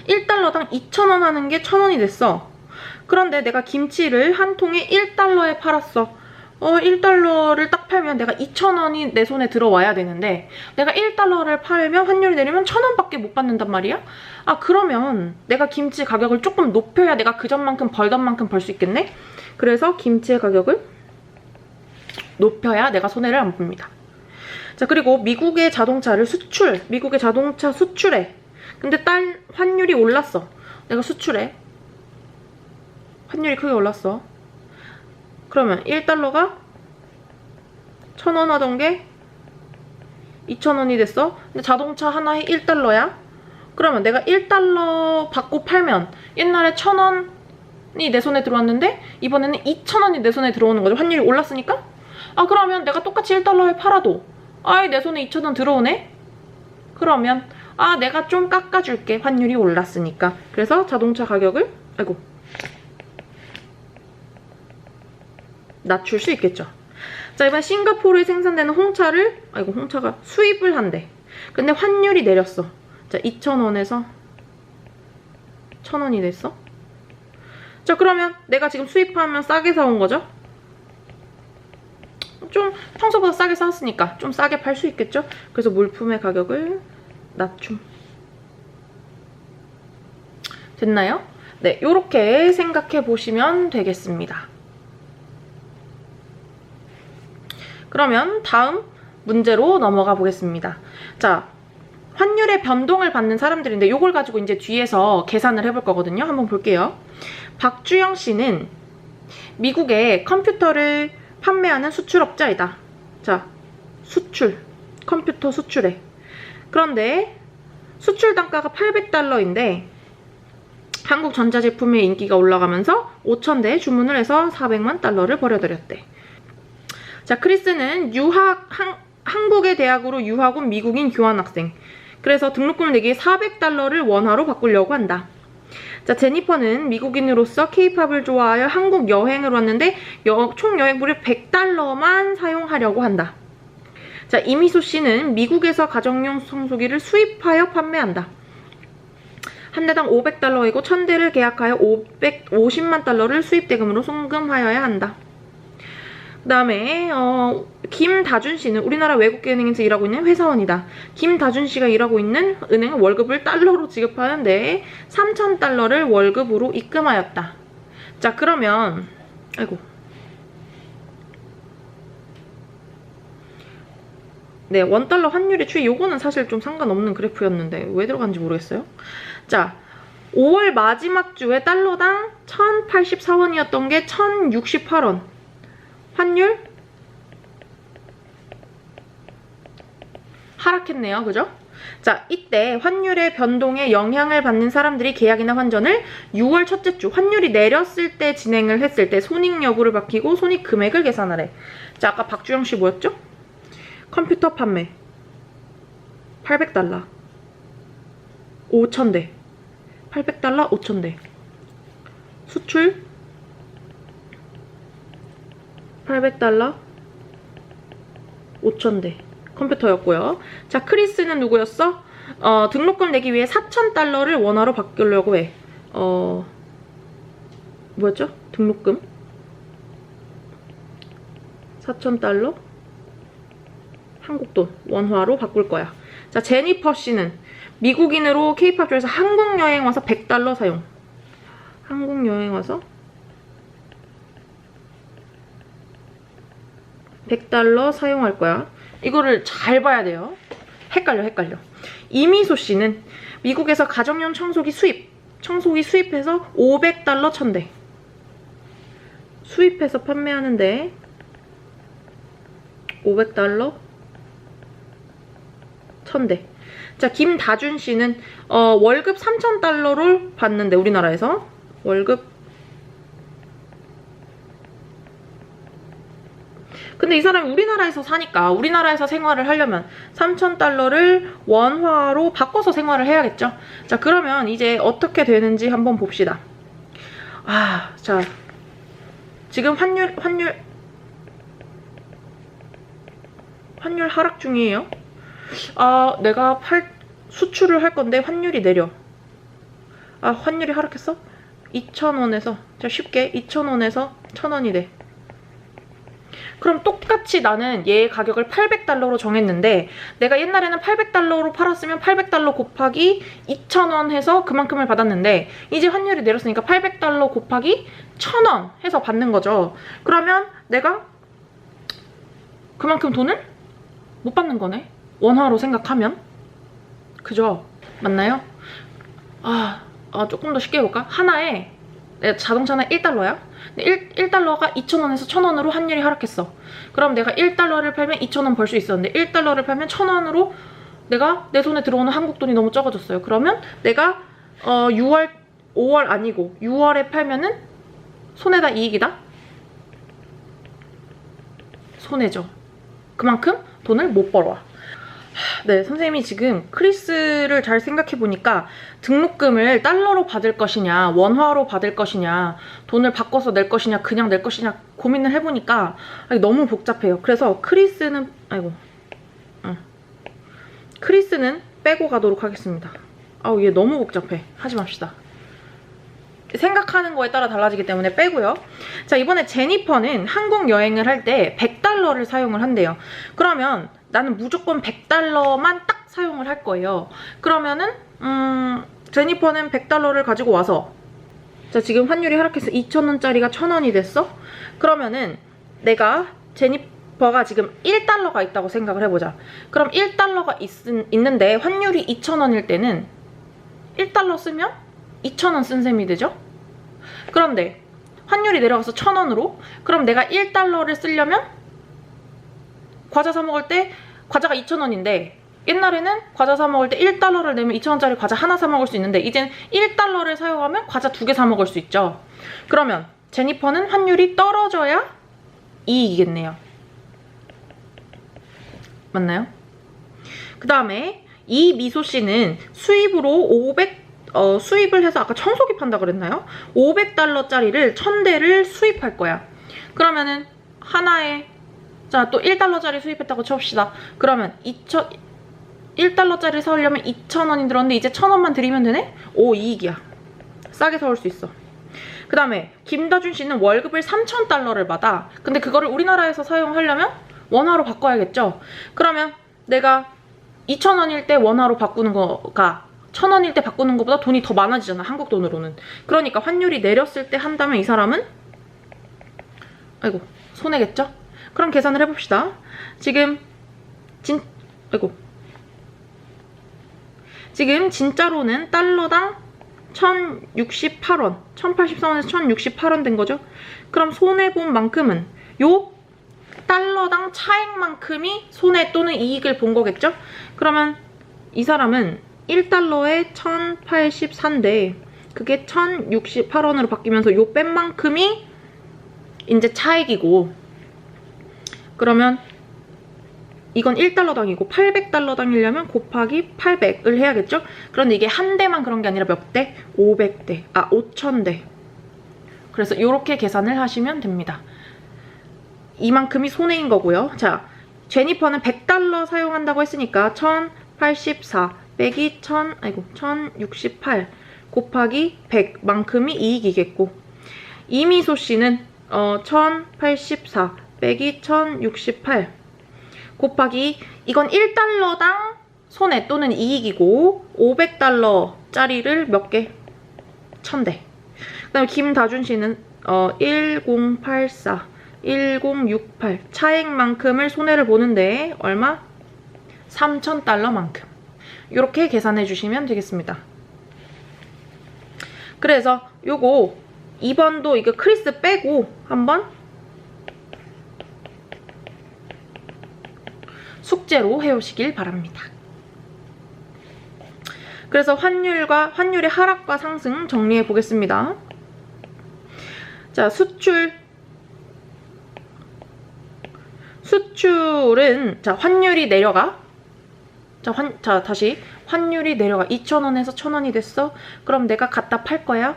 1달러당 2,000원 하는 게 1,000원이 됐어. 그런데 내가 김치를 한 통에 1달러에 팔았어. 1달러를 딱 팔면 내가 2,000원이 내 손에 들어와야 되는데 내가 1달러를 팔면 환율이 내리면 1,000원밖에 못 받는단 말이야? 그러면 내가 김치 가격을 조금 높여야 내가 그전만큼 벌던 만큼 벌 수 있겠네? 그래서 김치의 가격을 높여야 내가 손해를 안 봅니다. 자, 그리고 미국의 자동차 수출해. 근데 환율이 올랐어. 내가 수출해. 환율이 크게 올랐어. 그러면 1달러가 1,000원 하던 게 2,000원이 됐어. 근데 자동차 하나에 1달러야. 그러면 내가 1달러 받고 팔면 옛날에 1,000원이 내 손에 들어왔는데 이번에는 2,000원이 내 손에 들어오는 거죠. 환율이 올랐으니까. 그러면 내가 똑같이 1달러에 팔아도 내 손에 2,000원 들어오네? 그러면 아, 내가 좀 깎아줄게. 환율이 올랐으니까. 그래서 자동차 가격을 낮출 수 있겠죠. 자, 이번 싱가포르에 생산되는 홍차를 홍차가 수입을 한대. 근데 환율이 내렸어. 자, 2,000원에서 1,000원이 됐어. 자, 그러면 내가 지금 수입하면 싸게 사온 거죠? 좀 평소보다 싸게 사왔으니까 좀 싸게 팔 수 있겠죠? 그래서 물품의 가격을 낮춤. 됐나요? 네, 요렇게 생각해 보시면 되겠습니다. 그러면 다음 문제로 넘어가 보겠습니다. 자, 환율의 변동을 받는 사람들인데 요걸 가지고 이제 뒤에서 계산을 해볼 거거든요. 한번 볼게요. 박주영 씨는 미국에 컴퓨터를 판매하는 수출업자이다. 자, 수출. 컴퓨터 수출해. 그런데 수출 단가가 800달러인데 한국 전자제품의 인기가 올라가면서 5,000대의 주문을 해서 400만 달러를 벌여들였대. 자, 크리스는 한국의 대학으로 유학 온 미국인 교환학생. 그래서 등록금을 내기에 400달러를 원화로 바꾸려고 한다. 자, 제니퍼는 미국인으로서 케이팝을 좋아하여 한국 여행을 왔는데 총 여행비를 100달러만 사용하려고 한다. 자, 이미소 씨는 미국에서 가정용 청소기를 수입하여 판매한다. 한 대당 500달러이고 1000대를 계약하여 550만 달러를 수입대금으로 송금하여야 한다. 그 다음에 김다준 씨는 우리나라 외국계 은행에서 일하고 있는 회사원이다. 김다준 씨가 일하고 있는 은행은 월급을 달러로 지급하는데 3,000달러를 월급으로 입금하였다. 자, 그러면 네, 원달러 환율의 추이. 요거는 사실 좀 상관없는 그래프였는데 왜 들어간지 모르겠어요. 자, 5월 마지막 주에 달러당 1,084원이었던 게 1,068원. 환율 하락했네요. 그죠? 자, 이때 환율의 변동에 영향을 받는 사람들이 계약이나 환전을 6월 첫째 주 환율이 내렸을 때 진행을 했을 때 손익 여부를 밝히고 손익 금액을 계산하래. 자, 아까 박주영 씨 뭐였죠? 컴퓨터 판매 800달러 5,000대 800달러 5,000대 수출 800달러 5,000대 컴퓨터였고요. 자, 크리스는 누구였어? 등록금 내기 위해 4,000달러를 원화로 바꾸려고 해. 뭐였죠? 등록금 4,000달러 한국돈 원화로 바꿀 거야. 자, 제니퍼 씨는 미국인으로 케이팝 쪽에서 한국 여행 와서 100달러 사용. 한국 여행 와서 100달러 사용할 거야. 이거를 잘 봐야 돼요. 헷갈려. 이미소 씨는 미국에서 가정용 청소기 수입해서 500달러 1,000대. 수입해서 판매하는데 500달러 1,000대. 자, 김다준 씨는 월급 3,000달러를 받는데 우리나라에서 월급. 근데 이 사람이 우리나라에서 사니까 우리나라에서 생활을 하려면 3,000달러를 원화로 바꿔서 생활을 해야겠죠. 자, 그러면 이제 어떻게 되는지 한번 봅시다. 자, 지금 환율 하락 중이에요. 내가 수출을 할 건데 환율이 내려. 환율이 하락했어? 2,000원에서 자, 쉽게 2,000원에서 1,000원이 돼. 그럼 똑같이 나는 얘의 가격을 800달러로 정했는데 내가 옛날에는 800달러로 팔았으면 800달러 곱하기 2,000원 해서 그만큼을 받았는데 이제 환율이 내렸으니까 800달러 곱하기 1,000원 해서 받는 거죠. 그러면 내가 그만큼 돈을 못 받는 거네. 원화로 생각하면. 그죠? 맞나요? 조금 더 쉽게 해볼까? 하나에 자동차는 1달러야. 1달러가 2,000원에서 1,000원으로 환율이 하락했어. 그럼 내가 1달러를 팔면 2,000원 벌 수 있었는데 1달러를 팔면 1,000원으로 내가 내 손에 들어오는 한국 돈이 너무 적어졌어요. 그러면 내가 5월 아니고 6월에 팔면은 손해다 이익이다? 손해죠. 그만큼 돈을 못 벌어와. 네, 선생님이 지금 크리스를 잘 생각해보니까 등록금을 달러로 받을 것이냐, 원화로 받을 것이냐, 돈을 바꿔서 낼 것이냐, 그냥 낼 것이냐 고민을 해보니까 너무 복잡해요. 그래서 크리스는, 크리스는 빼고 가도록 하겠습니다. 아우, 얘 너무 복잡해. 하지 맙시다. 생각하는 거에 따라 달라지기 때문에 빼고요. 자, 이번에 제니퍼는 한국 여행을 할 때 100달러를 사용을 한대요. 그러면 나는 무조건 100달러만 딱 사용을 할 거예요. 그러면은 제니퍼는 100달러를 가지고 와서, 자, 지금 환율이 하락해서 2,000원짜리가 1,000원이 됐어? 그러면은 내가 제니퍼가 지금 1달러가 있다고 생각을 해보자. 그럼 1달러가 있는데 환율이 2,000원일 때는 1달러 쓰면 2,000원 쓴 셈이 되죠? 그런데 환율이 내려가서 1,000원으로, 그럼 내가 1달러를 쓰려면 과자 사 먹을 때 과자가 2,000원인데 옛날에는 과자 사 먹을 때 1달러를 내면 2,000원짜리 과자 하나 사 먹을 수 있는데 이젠 1달러를 사용하면 과자 2개 사 먹을 수 있죠. 그러면 제니퍼는 환율이 떨어져야 이익이겠네요. 맞나요? 그 다음에 이 미소 씨는 수입으로 수입을 해서 아까 청소기 판다 그랬나요? 500달러짜리를 1,000대를 수입할 거야. 그러면은 하나에, 자, 또 1달러짜리 수입했다고 칩시다. 그러면 1달러짜리 사오려면 2,000원이 들었는데 이제 1,000원만 드리면 되네? 오, 이익이야. 싸게 사올 수 있어. 그 다음에 김다준 씨는 월급을 3,000달러를 받아. 근데 그거를 우리나라에서 사용하려면 원화로 바꿔야겠죠? 그러면 내가 2,000원일 때 원화로 바꾸는 거가 1,000원일 때 바꾸는 것보다 돈이 더 많아지잖아, 한국 돈으로는. 그러니까 환율이 내렸을 때 한다면 이 사람은 손해겠죠? 그럼 계산을 해봅시다. 지금 진짜로는 달러당 1,068원, 1,084원에서 1,068원 된 거죠? 그럼 손해본 만큼은 요 달러당 차액만큼이 손해 또는 이익을 본 거겠죠? 그러면 이 사람은 1달러에 1,084인데 그게 1,068원으로 바뀌면서 요 뺀 만큼이 이제 차액이고, 그러면 이건 1달러당이고 800달러당이려면 곱하기 800을 해야겠죠? 그런데 이게 한 대만 그런 게 아니라 몇 대? 500대, 5,000대. 그래서 이렇게 계산을 하시면 됩니다. 이만큼이 손해인 거고요. 자, 제니퍼는 100달러 사용한다고 했으니까 1,084 빼기 1,068 곱하기 100만큼이 이익이겠고, 이미소 씨는 1,084 빼기 1,068 곱하기, 이건 1달러당 손해 또는 이익이고 500달러짜리를 몇 개? 1,000대. 그 다음에 김다준 씨는 1084 1068 차액만큼을 손해를 보는데 얼마? 3,000달러만큼. 이렇게 계산해 주시면 되겠습니다. 그래서 요거 2번도 이거 크리스 빼고 한번 숙제로 해오시길 바랍니다. 그래서 환율의 하락과 상승 정리해 보겠습니다. 자, 수출은, 자, 환율이 내려가. 자, 다시 환율이 내려가. 2,000원에서 1,000원이 됐어. 그럼 내가 갖다 팔 거야.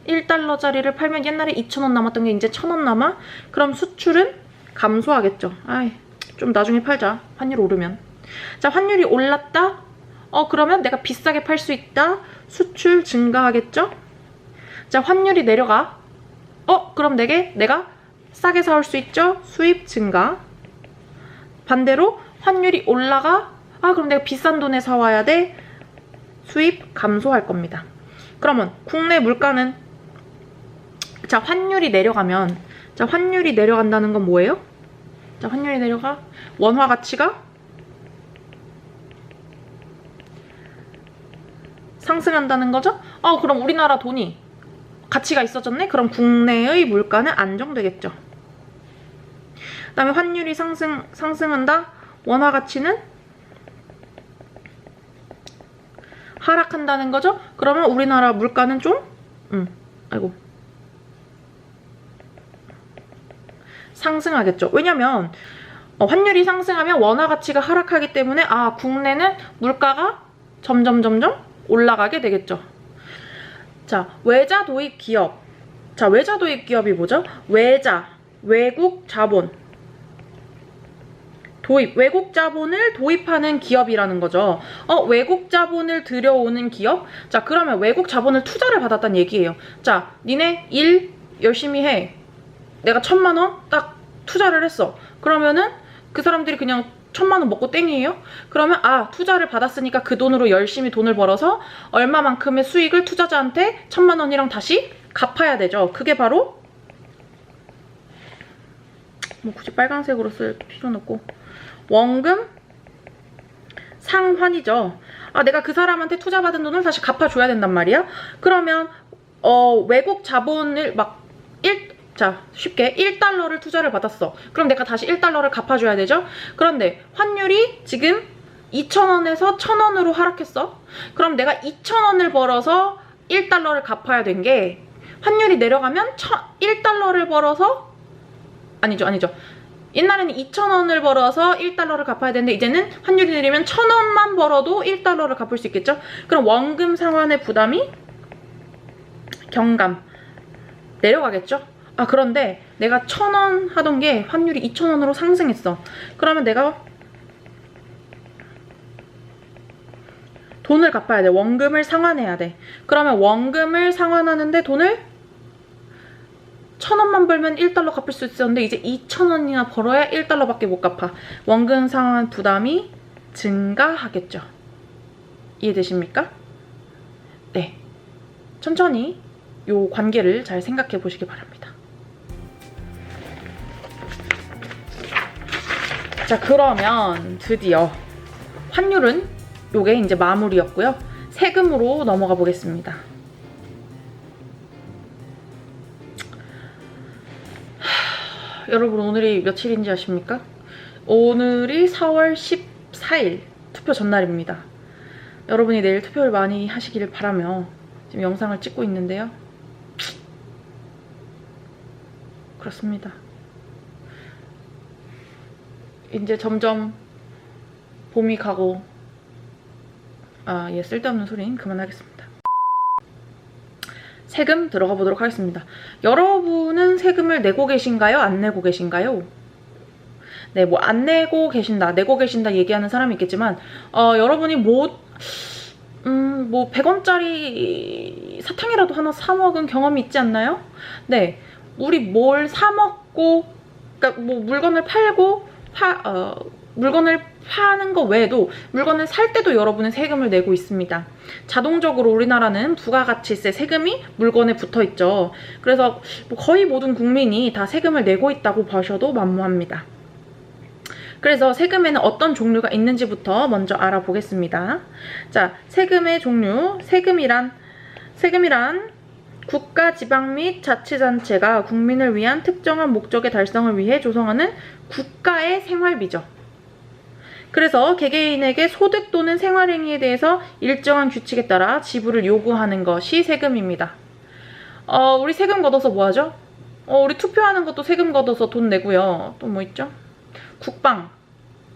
1달러짜리를 팔면 옛날에 2,000원 남았던 게 이제 1,000원 남아. 그럼 수출은 감소하겠죠. 좀 나중에 팔자. 환율 오르면. 자, 환율이 올랐다. 그러면 내가 비싸게 팔 수 있다. 수출 증가하겠죠. 자, 환율이 내려가. 그럼 내가 싸게 사올 수 있죠. 수입 증가. 반대로 환율이 올라가. 그럼 내가 비싼 돈에 사와야 돼. 수입 감소할 겁니다. 그러면 국내 물가는, 자, 환율이 내려가면, 자, 환율이 내려간다는 건 뭐예요? 자, 환율이 내려가. 원화 가치가 상승한다는 거죠? 그럼 우리나라 돈이 가치가 있어졌네? 그럼 국내의 물가는 안정되겠죠. 그 다음에 환율이 상승한다? 원화 가치는 하락한다는 거죠? 그러면 우리나라 물가는 좀 상승하겠죠. 왜냐면 환율이 상승하면 원화 가치가 하락하기 때문에 국내는 물가가 점점 올라가게 되겠죠. 자, 외자 도입 기업. 자, 외자 도입 기업이 뭐죠? 외자, 외국 자본. 외국 자본을 도입하는 기업이라는 거죠. 외국 자본을 들여오는 기업? 자, 그러면 외국 자본을 투자를 받았다는 얘기예요. 자, 니네 일 열심히 해. 내가 1,000만 원 딱 투자를 했어. 그러면은 그 사람들이 그냥 1,000만 원 먹고 땡이에요? 그러면 투자를 받았으니까 그 돈으로 열심히 돈을 벌어서 얼마만큼의 수익을 투자자한테 1,000만 원이랑 다시 갚아야 되죠. 그게 바로 뭐 굳이 빨간색으로 쓸 필요는 없고 원금 상환이죠. 내가 그 사람한테 투자받은 돈을 다시 갚아줘야 된단 말이야. 그러면 외국 자본을 쉽게 1달러를 투자를 받았어. 그럼 내가 다시 1달러를 갚아줘야 되죠. 그런데 환율이 지금 2,000원에서 1,000원으로 하락했어. 그럼 내가 2,000원을 벌어서 1달러를 갚아야 된 게 환율이 내려가면 1달러를 벌어서 아니죠. 옛날에는 2,000원을 벌어서 1달러를 갚아야 되는데 이제는 환율이 내리면 1,000원만 벌어도 1달러를 갚을 수 있겠죠. 그럼 원금 상환의 부담이 경감 내려가겠죠. 그런데 내가 1,000원 하던 게 환율이 2,000원으로 상승했어. 그러면 내가 돈을 갚아야 돼. 원금을 상환해야 돼. 그러면 원금을 상환하는데 돈을 1,000원만 벌면 1달러 갚을 수 있었는데 이제 2,000원이나 벌어야 1달러밖에 못 갚아. 원금 상환 부담이 증가하겠죠. 이해되십니까? 네. 천천히 요 관계를 잘 생각해 보시기 바랍니다. 자, 그러면 드디어 환율은 요게 이제 마무리였고요. 세금으로 넘어가 보겠습니다. 여러분 오늘이 며칠인지 아십니까? 오늘이 4월 14일 투표 전날입니다. 여러분이 내일 투표를 많이 하시기를 바라며 지금 영상을 찍고 있는데요. 그렇습니다. 이제 점점 봄이 가고 쓸데없는 소리는 그만하겠습니다. 세금 들어가 보도록 하겠습니다. 여러분은 세금을 내고 계신가요? 안 내고 계신가요? 네, 뭐 안 내고 계신다, 내고 계신다 얘기하는 사람이 있겠지만 여러분이 뭐 100원짜리 사탕이라도 하나 사 먹은 경험이 있지 않나요? 네, 우리 뭘 사 먹고, 그러니까 뭐 물건을 팔고 물건을 파는 거 외에도 물건을 살 때도 여러분은 세금을 내고 있습니다. 자동적으로 우리나라는 부가가치세 세금이 물건에 붙어 있죠. 그래서 뭐 거의 모든 국민이 다 세금을 내고 있다고 보셔도 만무합니다. 그래서 세금에는 어떤 종류가 있는지부터 먼저 알아보겠습니다. 자, 세금의 종류. 세금이란 국가, 지방 및 자치단체가 국민을 위한 특정한 목적의 달성을 위해 조성하는 국가의 생활비죠. 그래서 개개인에게 소득 또는 생활행위에 대해서 일정한 규칙에 따라 지불을 요구하는 것이 세금입니다. 우리 세금 걷어서 뭐 하죠? 우리 투표하는 것도 세금 걷어서 돈 내고요. 또 뭐 있죠?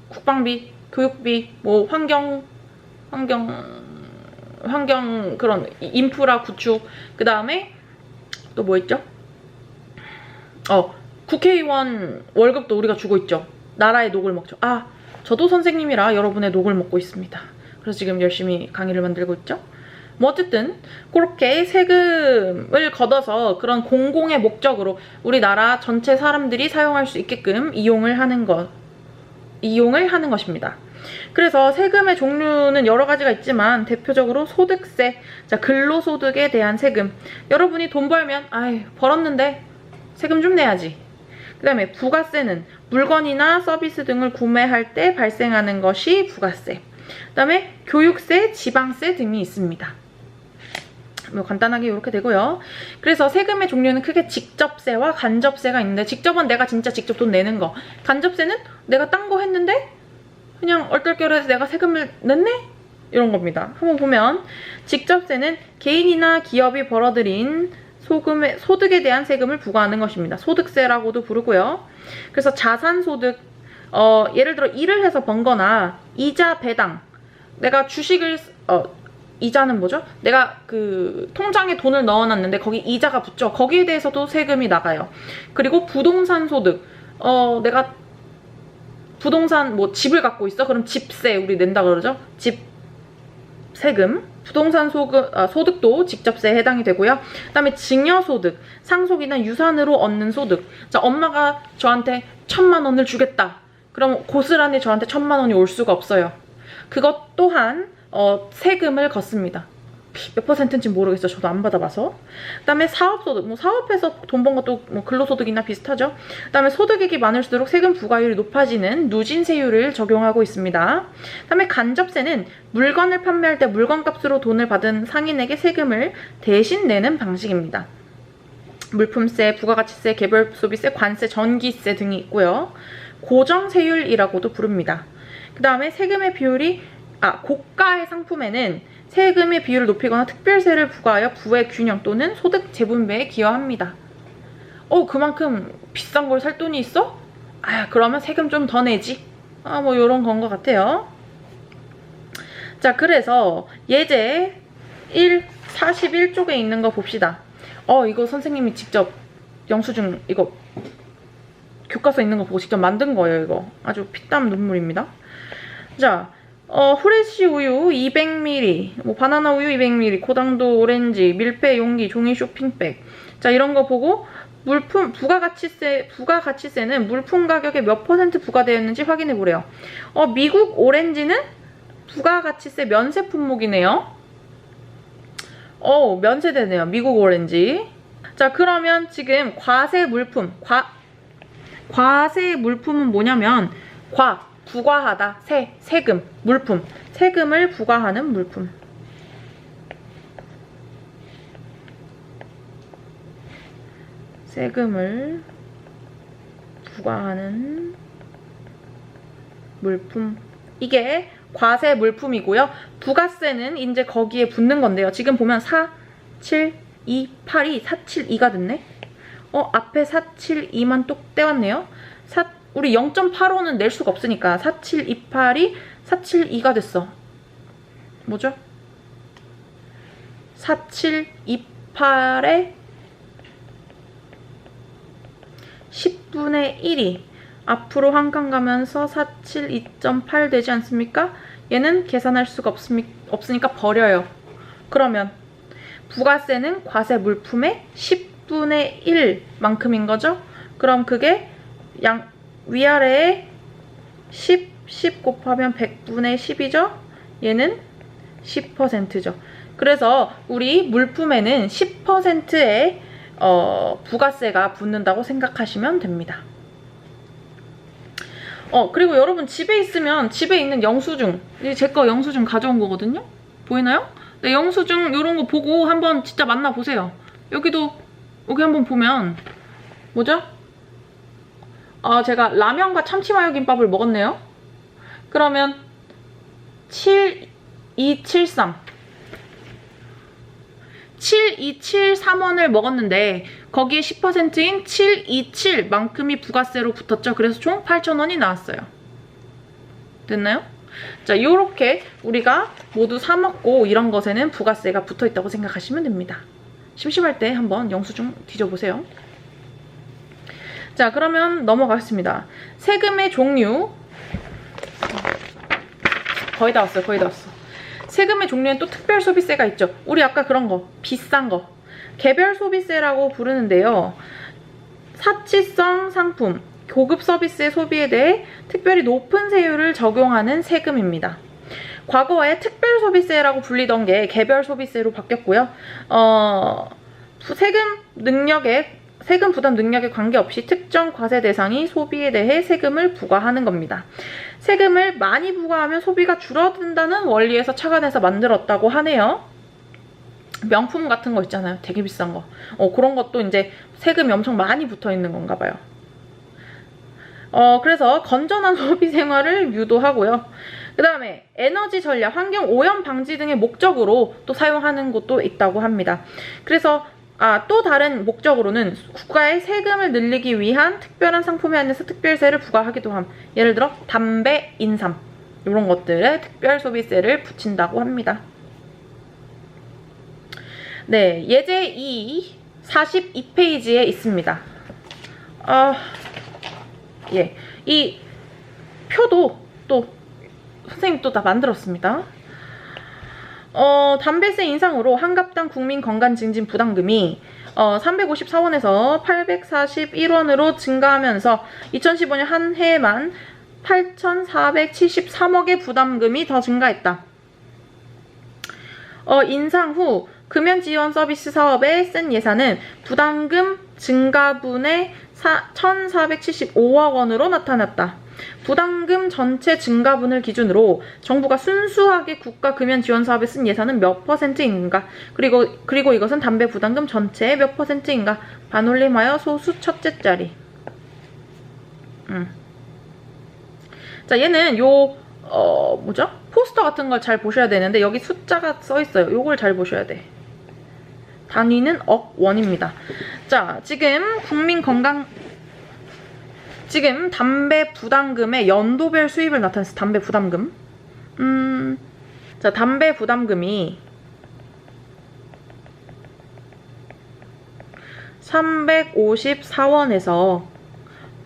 국방비, 교육비, 뭐 환경 그런 인프라 구축, 그 다음에 또 뭐 있죠? 국회의원 월급도 우리가 주고 있죠. 나라의 녹을 먹죠. 저도 선생님이라 여러분의 녹을 먹고 있습니다. 그래서 지금 열심히 강의를 만들고 있죠. 뭐 어쨌든 그렇게 세금을 걷어서 그런 공공의 목적으로 우리나라 전체 사람들이 사용할 수 있게끔 이용을 하는 것입니다. 그래서 세금의 종류는 여러 가지가 있지만 대표적으로 소득세, 자, 근로소득에 대한 세금. 여러분이 돈 벌면 벌었는데 세금 좀 내야지. 그 다음에 부가세는 물건이나 서비스 등을 구매할 때 발생하는 것이 부가세. 그 다음에 교육세, 지방세 등이 있습니다. 뭐 간단하게 이렇게 되고요. 그래서 세금의 종류는 크게 직접세와 간접세가 있는데, 직접은 내가 진짜 직접 돈 내는 거, 간접세는 내가 딴 거 했는데 그냥 얼떨결에서 내가 세금을 냈네? 이런 겁니다. 한번 보면 직접세는 개인이나 기업이 벌어들인 소득에 대한 세금을 부과하는 것입니다. 소득세라고도 부르고요. 그래서 자산소득, 예를 들어 일을 해서 번 거나 이자 배당, 내가 주식을 이자는 뭐죠? 내가 그 통장에 돈을 넣어놨는데 거기 이자가 붙죠. 거기에 대해서도 세금이 나가요. 그리고 부동산 소득, 내가 부동산 집을 갖고 있어? 그럼 집세 우리 낸다 그러죠? 집 세금, 부동산 소득도 직접세에 해당이 되고요. 그다음에 증여소득, 상속이나 유산으로 얻는 소득. 자, 엄마가 저한테 1,000만 원을 주겠다. 그럼 고스란히 저한테 1,000만 원이 올 수가 없어요. 그것 또한 세금을 걷습니다. 몇 퍼센트인지 모르겠어요. 저도 안 받아봐서. 그다음에 사업소득, 사업에서 돈 번 것도 근로소득이나 비슷하죠. 그다음에 소득액이 많을수록 세금 부과율이 높아지는 누진세율을 적용하고 있습니다. 그다음에 간접세는 물건을 판매할 때 물건값으로 돈을 받은 상인에게 세금을 대신 내는 방식입니다. 물품세, 부가가치세, 개별소비세, 관세, 전기세 등이 있고요. 고정세율이라고도 부릅니다. 그 다음에 세금의 비율이 고가의 상품에는 세금의 비율을 높이거나 특별세를 부과하여 부의 균형 또는 소득 재분배에 기여합니다. 그만큼 비싼 걸 살 돈이 있어? 그러면 세금 좀 더 내지. 요런 건 것 같아요. 자, 그래서 예제 41쪽에 있는 거 봅시다. 이거 선생님이 직접 영수증 이거 교과서 있는 거 보고 직접 만든 거예요. 이거 아주 피땀 눈물입니다. 자, 후레쉬 우유 200ml, 바나나 우유 200ml, 고당도 오렌지, 밀폐 용기, 종이 쇼핑백. 자, 이런 거 보고 물품 부가가치세는 물품 가격에 몇 % 부과되었는지 확인해 보래요. 미국 오렌지는 부가가치세 면세 품목이네요. 면세되네요. 미국 오렌지. 자, 그러면 지금 과세 물품, 과세 물품은 뭐냐면 부과하다, 세금, 물품, 세금을 부과하는 물품. 세금을 부과하는 물품. 이게 과세 물품이고요. 부가세는 이제 거기에 붙는 건데요. 지금 보면 4, 7, 2, 8이 472가 됐네. 앞에 472만 또 떼왔네요. 우리 0.85는 낼 수가 없으니까 4728이 472가 됐어. 뭐죠? 4728에 10분의 1이 앞으로 한 칸 가면서 472.8 되지 않습니까? 얘는 계산할 수가 없으니까 버려요. 그러면 부가세는 과세 물품의 10분의 1만큼인 거죠? 그럼 그게 위아래에 10 곱하면 100분의 10이죠? 얘는 10%죠. 그래서 우리 물품에는 10%의 부가세가 붙는다고 생각하시면 됩니다. 그리고 여러분 집에 있으면 집에 있는 영수증, 제 거 영수증 가져온 거거든요? 보이나요? 네, 영수증 이런 거 보고 한번 진짜 만나보세요. 여기 한번 보면 뭐죠? 제가 라면과 참치마요김밥을 먹었네요. 그러면 7273 7273원을 먹었는데 거기에 10%인 727만큼이 부가세로 붙었죠. 그래서 총 8,000원이 나왔어요. 됐나요? 자, 요렇게 우리가 모두 사 먹고 이런 것에는 부가세가 붙어있다고 생각하시면 됩니다. 심심할 때 한번 영수증 뒤져보세요. 자, 그러면 넘어가겠습니다. 세금의 종류. 거의 다 왔어요. 세금의 종류엔 또 특별 소비세가 있죠. 우리 아까 그런 거, 비싼 거. 개별 소비세라고 부르는데요. 사치성 상품, 고급 서비스의 소비에 대해 특별히 높은 세율을 적용하는 세금입니다. 과거에 특별 소비세라고 불리던 게 개별 소비세로 바뀌었고요. 세금 부담 능력에 관계없이 특정 과세 대상이 소비에 대해 세금을 부과하는 겁니다. 세금을 많이 부과하면 소비가 줄어든다는 원리에서 착안해서 만들었다고 하네요. 명품 같은 거 있잖아요. 되게 비싼 거. 그런 것도 이제 세금이 엄청 많이 붙어 있는 건가 봐요. 그래서 건전한 소비 생활을 유도하고요. 그 다음에 에너지 전략, 환경 오염 방지 등의 목적으로 또 사용하는 곳도 있다고 합니다. 그래서 또 다른 목적으로는 국가의 세금을 늘리기 위한 특별한 상품에 한해서 특별세를 부과하기도 함. 예를 들어 담배, 인삼 이런 것들에 특별 소비세를 붙인다고 합니다. 네, 예제 2 42페이지에 있습니다. 예, 이 표도 또 선생님 또 다 만들었습니다. 담배세 인상으로 한갑당 국민건강증진 부담금이 354원에서 841원으로 증가하면서 2015년 한 해에만 8,473억의 부담금이 더 증가했다. 인상 후 금연지원 서비스 사업에 쓴 예산은 부담금 증가분의 1,475억 원으로 나타났다. 부담금 전체 증가분을 기준으로 정부가 순수하게 국가 금연 지원 사업에 쓴 예산은 몇 %인가? 그리고 이것은 담배 부담금 전체의 몇 %인가? 반올림하여 소수 첫째 자리. 자, 얘는 뭐죠? 포스터 같은 걸 잘 보셔야 되는데 여기 숫자가 써 있어요. 요걸 잘 보셔야 돼. 단위는 억원입니다. 자, 지금 담배 부담금의 연도별 수입을 나타냈어. 담배 부담금. 자, 담배 부담금이 354원에서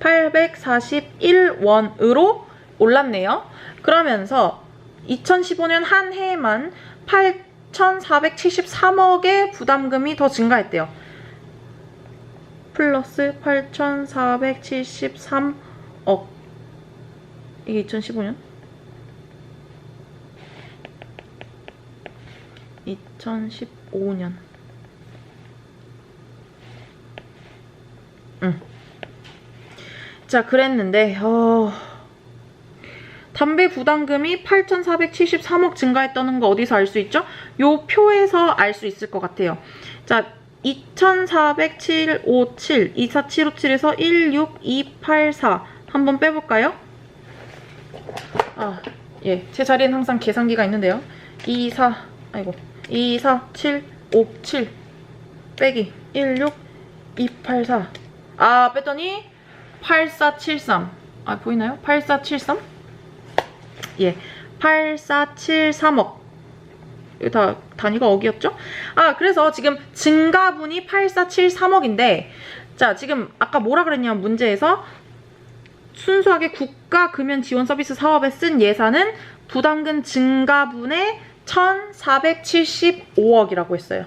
841원으로 올랐네요. 그러면서 2015년 한 해에만 8,473억의 부담금이 더 증가했대요. 플러스 8,473억. 이게 2015년? 2015년. 자, 그랬는데 담배 부담금이 8,473억 증가했다는 거 어디서 알 수 있죠? 요 표에서 알 수 있을 것 같아요. 자, 24757, 24757에서 16284 한번 빼볼까요? 예, 제 자리엔 항상 계산기가 있는데요. 24757 빼기 16284 뺐더니 8473 보이나요? 8473? 예, 8473억. 이거 다 단위가 억이었죠? 그래서 지금 증가분이 8473억인데 자, 지금 아까 뭐라 그랬냐면 문제에서 순수하게 국가 금연 지원 서비스 사업에 쓴 예산은 부담금 증가분의 1,475억이라고 했어요.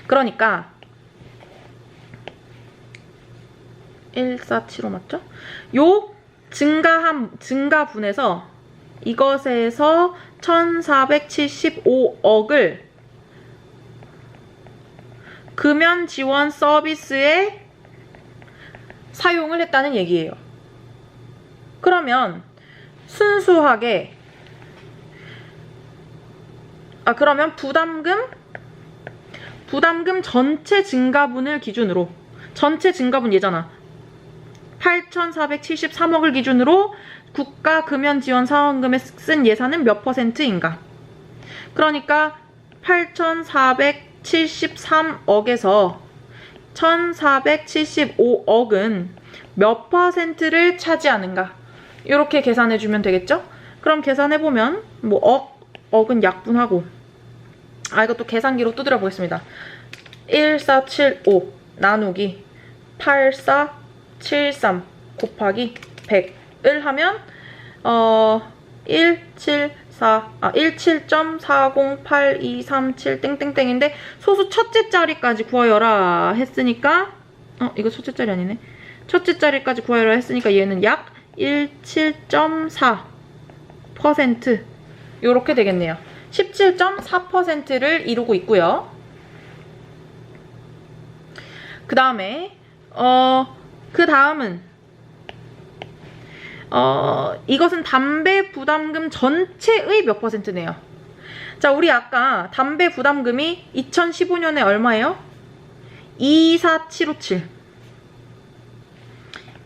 그러니까 1475 맞죠? 요 증가분에서 이것에서 1,475억을 금연 지원 서비스에 사용을 했다는 얘기예요. 그러면 순수하게 그러면 부담금 전체 증가분을 기준으로 전체 증가분 얘잖아. 8,473억을 기준으로 국가 금연 지원 사원금에 쓴 예산은 몇 %인가? 그러니까 8,473억에서 1,475억은 몇 %를 차지하는가? 이렇게 계산해주면 되겠죠? 그럼 계산해보면 억은 약분하고 이것도 계산기로 두드려 보겠습니다. 1475 나누기 8473 곱하기 100을 하면 17.40827 땡땡땡인데 소수 첫째 자리까지 구하여라 했으니까 이거 첫째 자리 아니네. 첫째 자리까지 구하여라 했으니까 얘는 약 17.4% 요렇게 되겠네요. 17.4%를 이루고 있고요. 그 다음에 이것은 담배 부담금 전체의 몇 %네요. 자, 우리 아까 담배 부담금이 2015년에 얼마예요?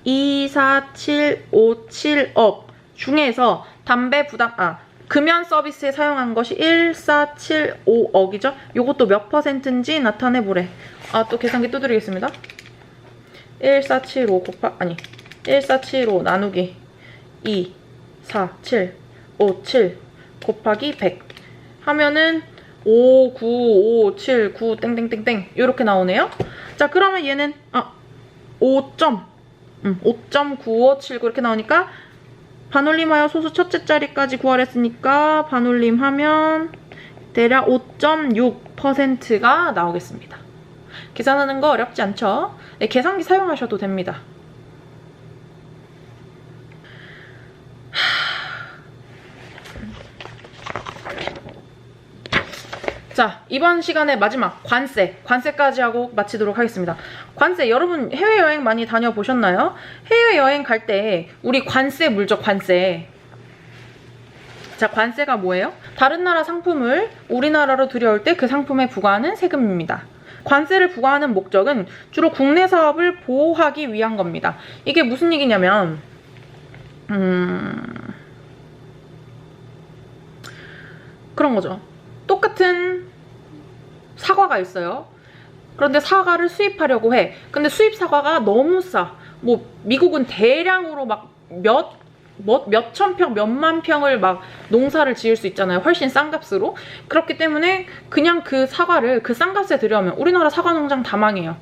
24757억 중에서 담배 금연 서비스에 사용한 것이 1475억이죠. 요것도 몇 %인지 나타내보래. 또 계산기 두드리겠습니다. 1475 1475 나누기 2, 4, 7, 5, 7 곱하기 100 하면은 5, 9, 5, 7, 9 땡땡땡땡 이렇게 나오네요. 자, 그러면 얘는 5.9579 이렇게 나오니까 반올림하여 소수 첫째 자리까지 구하랬으니까 반올림하면 대략 5.6%가 나오겠습니다. 계산하는 거 어렵지 않죠? 네, 계산기 사용하셔도 됩니다. 자, 이번 시간에 마지막 관세까지 하고 마치도록 하겠습니다. 관세, 여러분 해외여행 많이 다녀보셨나요? 해외여행 갈 때 우리 관세 물죠, 관세. 자, 관세가 뭐예요? 다른 나라 상품을 우리나라로 들여올 때 그 상품에 부과하는 세금입니다. 관세를 부과하는 목적은 주로 국내 사업을 보호하기 위한 겁니다. 이게 무슨 얘기냐면 그런 거죠. 똑같은 사과가 있어요. 그런데 사과를 수입하려고 해. 근데 수입 사과가 너무 싸. 뭐 미국은 대량으로 막 몇천 평, 몇만 평을 막 농사를 지을 수 있잖아요. 훨씬 싼 값으로. 그렇기 때문에 그냥 그 사과를 그 싼 값에 들여오면 우리나라 사과 농장 다 망해요.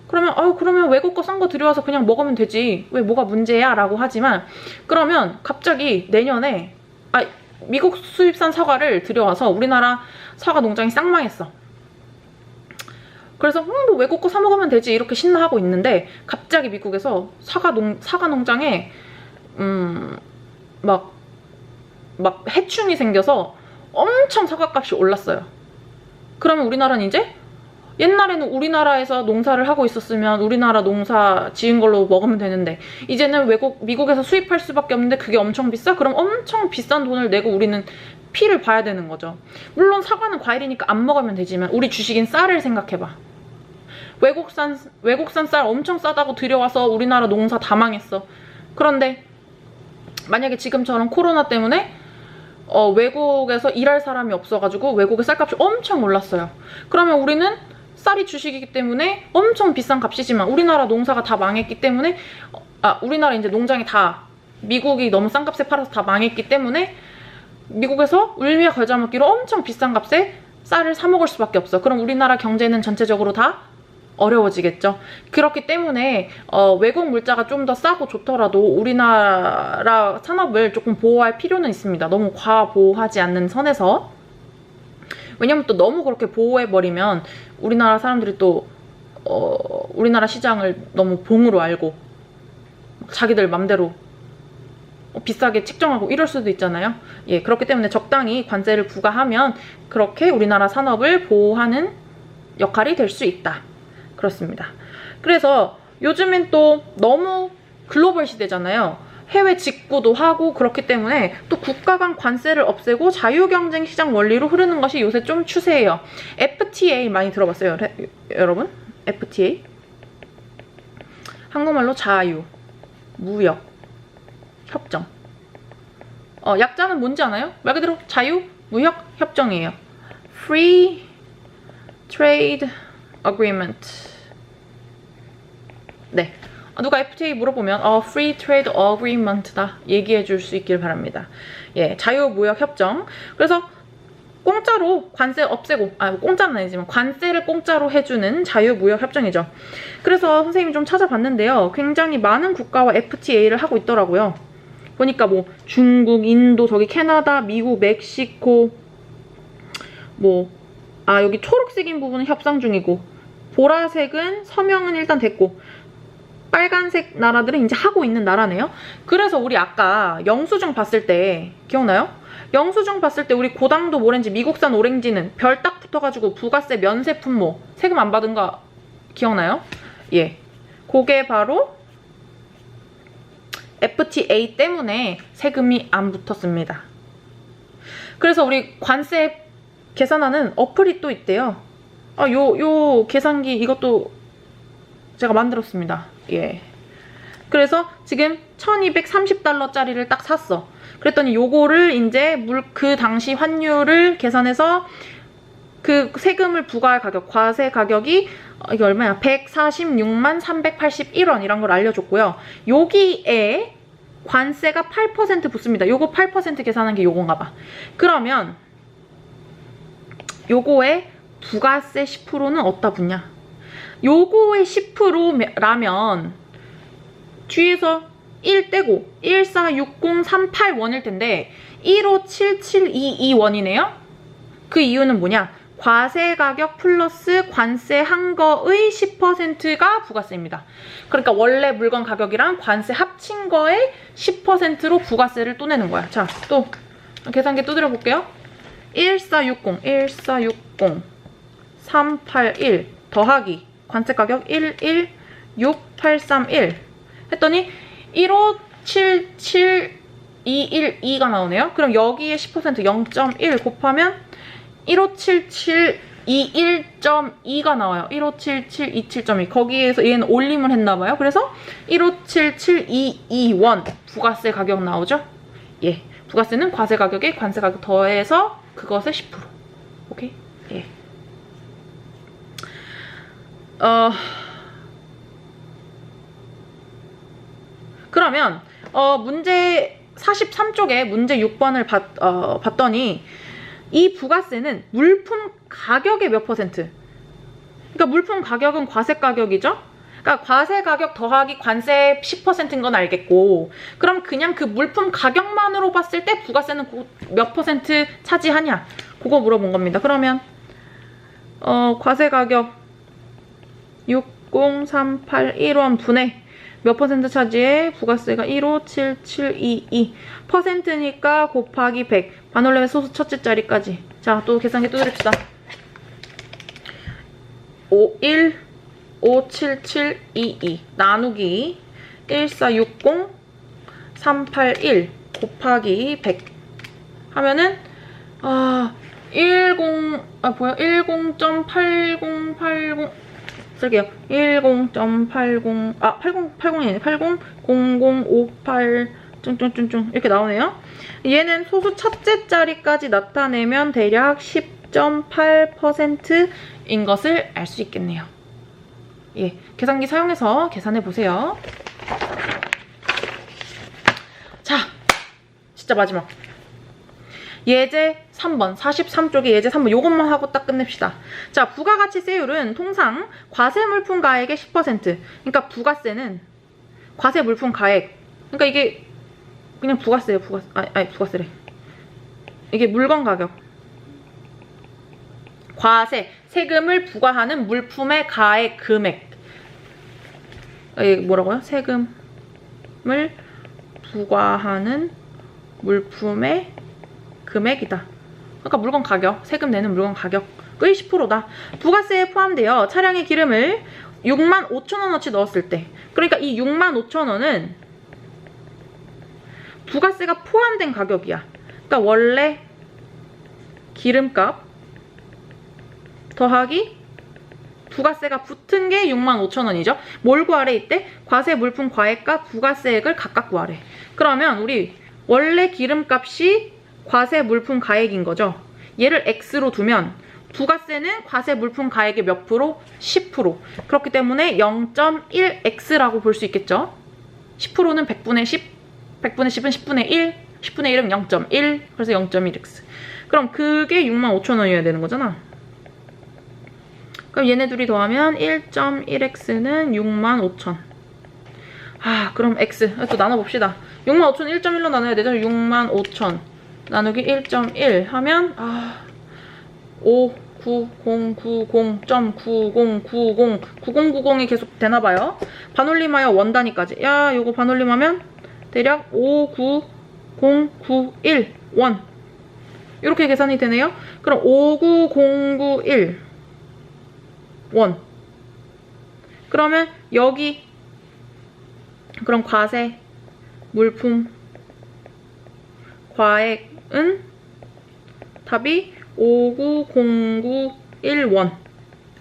그러면 외국 거 싼 거 들여와서 그냥 먹으면 되지. 왜 뭐가 문제야? 라고 하지만 그러면 갑자기 내년에 미국 수입산 사과를 들여와서 우리나라 사과 농장이 싹 망했어. 그래서 뭐 외국 거 사 먹으면 되지 이렇게 신나하고 있는데 갑자기 미국에서 사과 농장에 막 해충이 생겨서 엄청 사과값이 올랐어요. 그러면 우리나라는 이제 옛날에는 우리나라에서 농사를 하고 있었으면 우리나라 농사 지은 걸로 먹으면 되는데 이제는 미국에서 수입할 수밖에 없는데 그게 엄청 비싸? 그럼 엄청 비싼 돈을 내고 우리는 피를 봐야 되는 거죠. 물론 사과는 과일이니까 안 먹으면 되지만 우리 주식인 쌀을 생각해봐. 외국산 쌀 엄청 싸다고 들여와서 우리나라 농사 다 망했어. 그런데 만약에 지금처럼 코로나 때문에 외국에서 일할 사람이 없어가지고 외국의 쌀값이 엄청 올랐어요. 그러면 우리는 쌀이 주식이기 때문에 엄청 비싼 값이지만 우리나라 농사가 다 망했기 때문에 우리나라 이제 농장이 다 미국이 너무 싼 값에 팔아서 다 망했기 때문에 미국에서 울며 겨자 먹기로 엄청 비싼 값에 쌀을 사 먹을 수밖에 없어. 그럼 우리나라 경제는 전체적으로 다 어려워지겠죠. 그렇기 때문에 외국 물자가 좀 더 싸고 좋더라도 우리나라 산업을 조금 보호할 필요는 있습니다. 너무 과보호하지 않는 선에서. 왜냐면 또 너무 그렇게 보호해버리면 우리나라 사람들이 또 우리나라 시장을 너무 봉으로 알고 자기들 맘대로 비싸게 책정하고 이럴 수도 있잖아요. 예, 그렇기 때문에 적당히 관세를 부과하면 그렇게 우리나라 산업을 보호하는 역할이 될 수 있다. 그렇습니다. 그래서 요즘엔 또 너무 글로벌 시대잖아요. 해외 직구도 하고 그렇기 때문에 또 국가 간 관세를 없애고 자유경쟁 시장 원리로 흐르는 것이 요새 좀 추세예요. FTA 많이 들어봤어요, 여러분? FTA? 한국말로 자유, 무역, 협정. 약자는 뭔지 아나요? 말 그대로 자유, 무역, 협정이에요. Free Trade Agreement. 네. 누가 FTA 물어보면 Free Trade Agreement다 얘기해 줄 수 있길 바랍니다. 예, 자유무역협정. 그래서 공짜로 관세 없애고 공짜는 아니지만 관세를 공짜로 해주는 자유무역협정이죠. 그래서 선생님이 좀 찾아봤는데요. 굉장히 많은 국가와 FTA를 하고 있더라고요. 보니까 뭐 중국, 인도, 저기 캐나다, 미국, 멕시코 여기 초록색인 부분은 협상 중이고 보라색은 서명은 일단 됐고 빨간색 나라들은 이제 하고 있는 나라네요. 그래서 우리 아까 영수증 봤을 때 기억나요? 영수증 봤을 때 우리 고당도 오렌지, 미국산 오렌지는 별 딱 붙어가지고 부가세 면세 품목 세금 안 받은 거 기억나요? 예, 그게 바로 FTA 때문에 세금이 안 붙었습니다. 그래서 우리 관세 계산하는 어플이 또 있대요. 요 계산기 이것도 제가 만들었습니다. 예. 그래서 지금 1230달러짜리를 딱 샀어. 그랬더니 요거를 이제 그 당시 환율을 계산해서 그 세금을 부과할 가격, 과세 가격이 이게 얼마야? 146만 381원이란 걸 알려줬고요. 여기에 관세가 8% 붙습니다. 요거 8% 계산한 게 요건가 봐. 그러면 요거에 부가세 10%는 어디다 붙냐? 요거의 10%라면 뒤에서 1 떼고 1460381일 텐데 1577221이네요? 그 이유는 뭐냐? 과세 가격 플러스 관세 한 거의 10%가 부가세입니다. 그러니까 원래 물건 가격이랑 관세 합친 거에 10%로 부가세를 또 내는 거야. 자, 또 계산기 두드려 볼게요. 1460381 더하기 관세 가격 116831 했더니 1577212가 나오네요. 그럼 여기에 10% 0.1 곱하면 157721.2가 나와요. 157727.2. 거기에서 얘는 올림을 했나봐요. 그래서 157721 부가세 가격 나오죠? 예. 부가세는 과세 가격에 관세 가격 더해서 그것의 10%. 오케이? 예. 그러면 문제 43쪽에 문제 6번을 봤더니 이 부가세는 물품 가격의 몇 퍼센트? 그러니까 물품 가격은 과세 가격이죠? 그러니까 과세 가격 더하기 관세 10%인 건 알겠고, 그럼 그냥 그 물품 가격만으로 봤을 때 부가세는 몇 퍼센트 차지하냐? 그거 물어본 겁니다. 그러면 과세 가격 60381원 분의 몇 퍼센트 차지해? 부가세가 157722 퍼센트니까 곱하기 100 반올림의 소수 첫째 자리까지. 자, 또 계산기 두드립시다. 57722 나누기 1460381 곱하기 100 하면은 10.8080 쓸게요. 10.80 8080이 아니네. 800058 쭝쭝쭝쭝 이렇게 나오네요. 얘는 소수 첫째 자리까지 나타내면 대략 10.8%인 것을 알 수 있겠네요. 예, 계산기 사용해서 계산해 보세요. 자, 진짜 마지막. 예제 3번, 43쪽에 예제 3번 요것만 하고 딱 끝냅시다. 자, 부가가치세율은 통상 과세물품 가액의 10%. 그러니까 부가세는 과세물품 가액. 그러니까 이게 그냥 부가세예요. 부가세래. 이게 물건 가격. 과세, 세금을 부과하는 물품의 가액 금액. 이게 뭐라고요? 세금을 부과하는 물품의 금액이다. 그러니까 물건 가격, 세금 내는 물건 가격의 10%다. 부가세에 포함되어 차량의 기름을 65,000원어치 넣었을 때, 그러니까 이 65,000원은 부가세가 포함된 가격이야. 그러니까 원래 기름값 더하기 부가세가 붙은 게 65,000원이죠. 뭘 구하래 이때? 과세 물품 과액과 부가세액을 각각 구하래. 그러면 우리 원래 기름값이 과세 물품 가액인 거죠. 얘를 X로 두면 부가세는 과세 물품 가액의 몇 프로? 10%. 그렇기 때문에 0.1X라고 볼 수 있겠죠. 10%는 100분의 10, 100분의 10은 10분의 1, 10분의 1은 0.1, 그래서 0.1X. 그럼 그게 65,000원이어야 되는 거잖아. 그럼 얘네 둘이 더하면 1.1X는 65,000. 그럼 X. 또 나눠봅시다. 65,000 1.1로 나눠야 되죠? 65,000 나누기 1.1 하면 59090.909090이 계속 되나봐요. 반올림하여 원단위까지. 요거 반올림하면 대략 59091원. 이렇게 계산이 되네요. 그럼 59091원. 그러면 여기 그럼 과세 물품 과액은 답이 59091원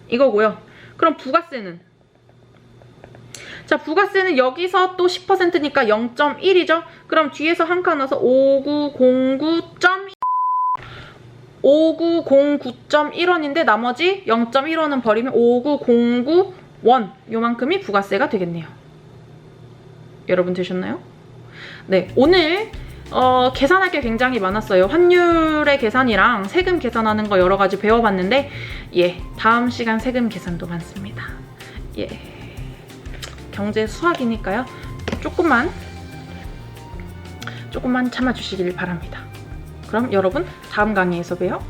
이거고요. 그럼 부가세는, 자, 부가세는 여기서 또 10%니까 0.1이죠. 그럼 뒤에서 한 칸 넣어서 5909. 5909.1원인데 나머지 0.1원은 버리면 5909원 요만큼이 부가세가 되겠네요. 여러분 되셨나요? 네, 오늘 계산할 게 굉장히 많았어요. 환율의 계산이랑 세금 계산하는 거 여러 가지 배워봤는데 예, 다음 시간 세금 계산도 많습니다. 예, 경제 수학이니까요. 조금만 참아주시길 바랍니다. 그럼 여러분 다음 강의에서 봬요.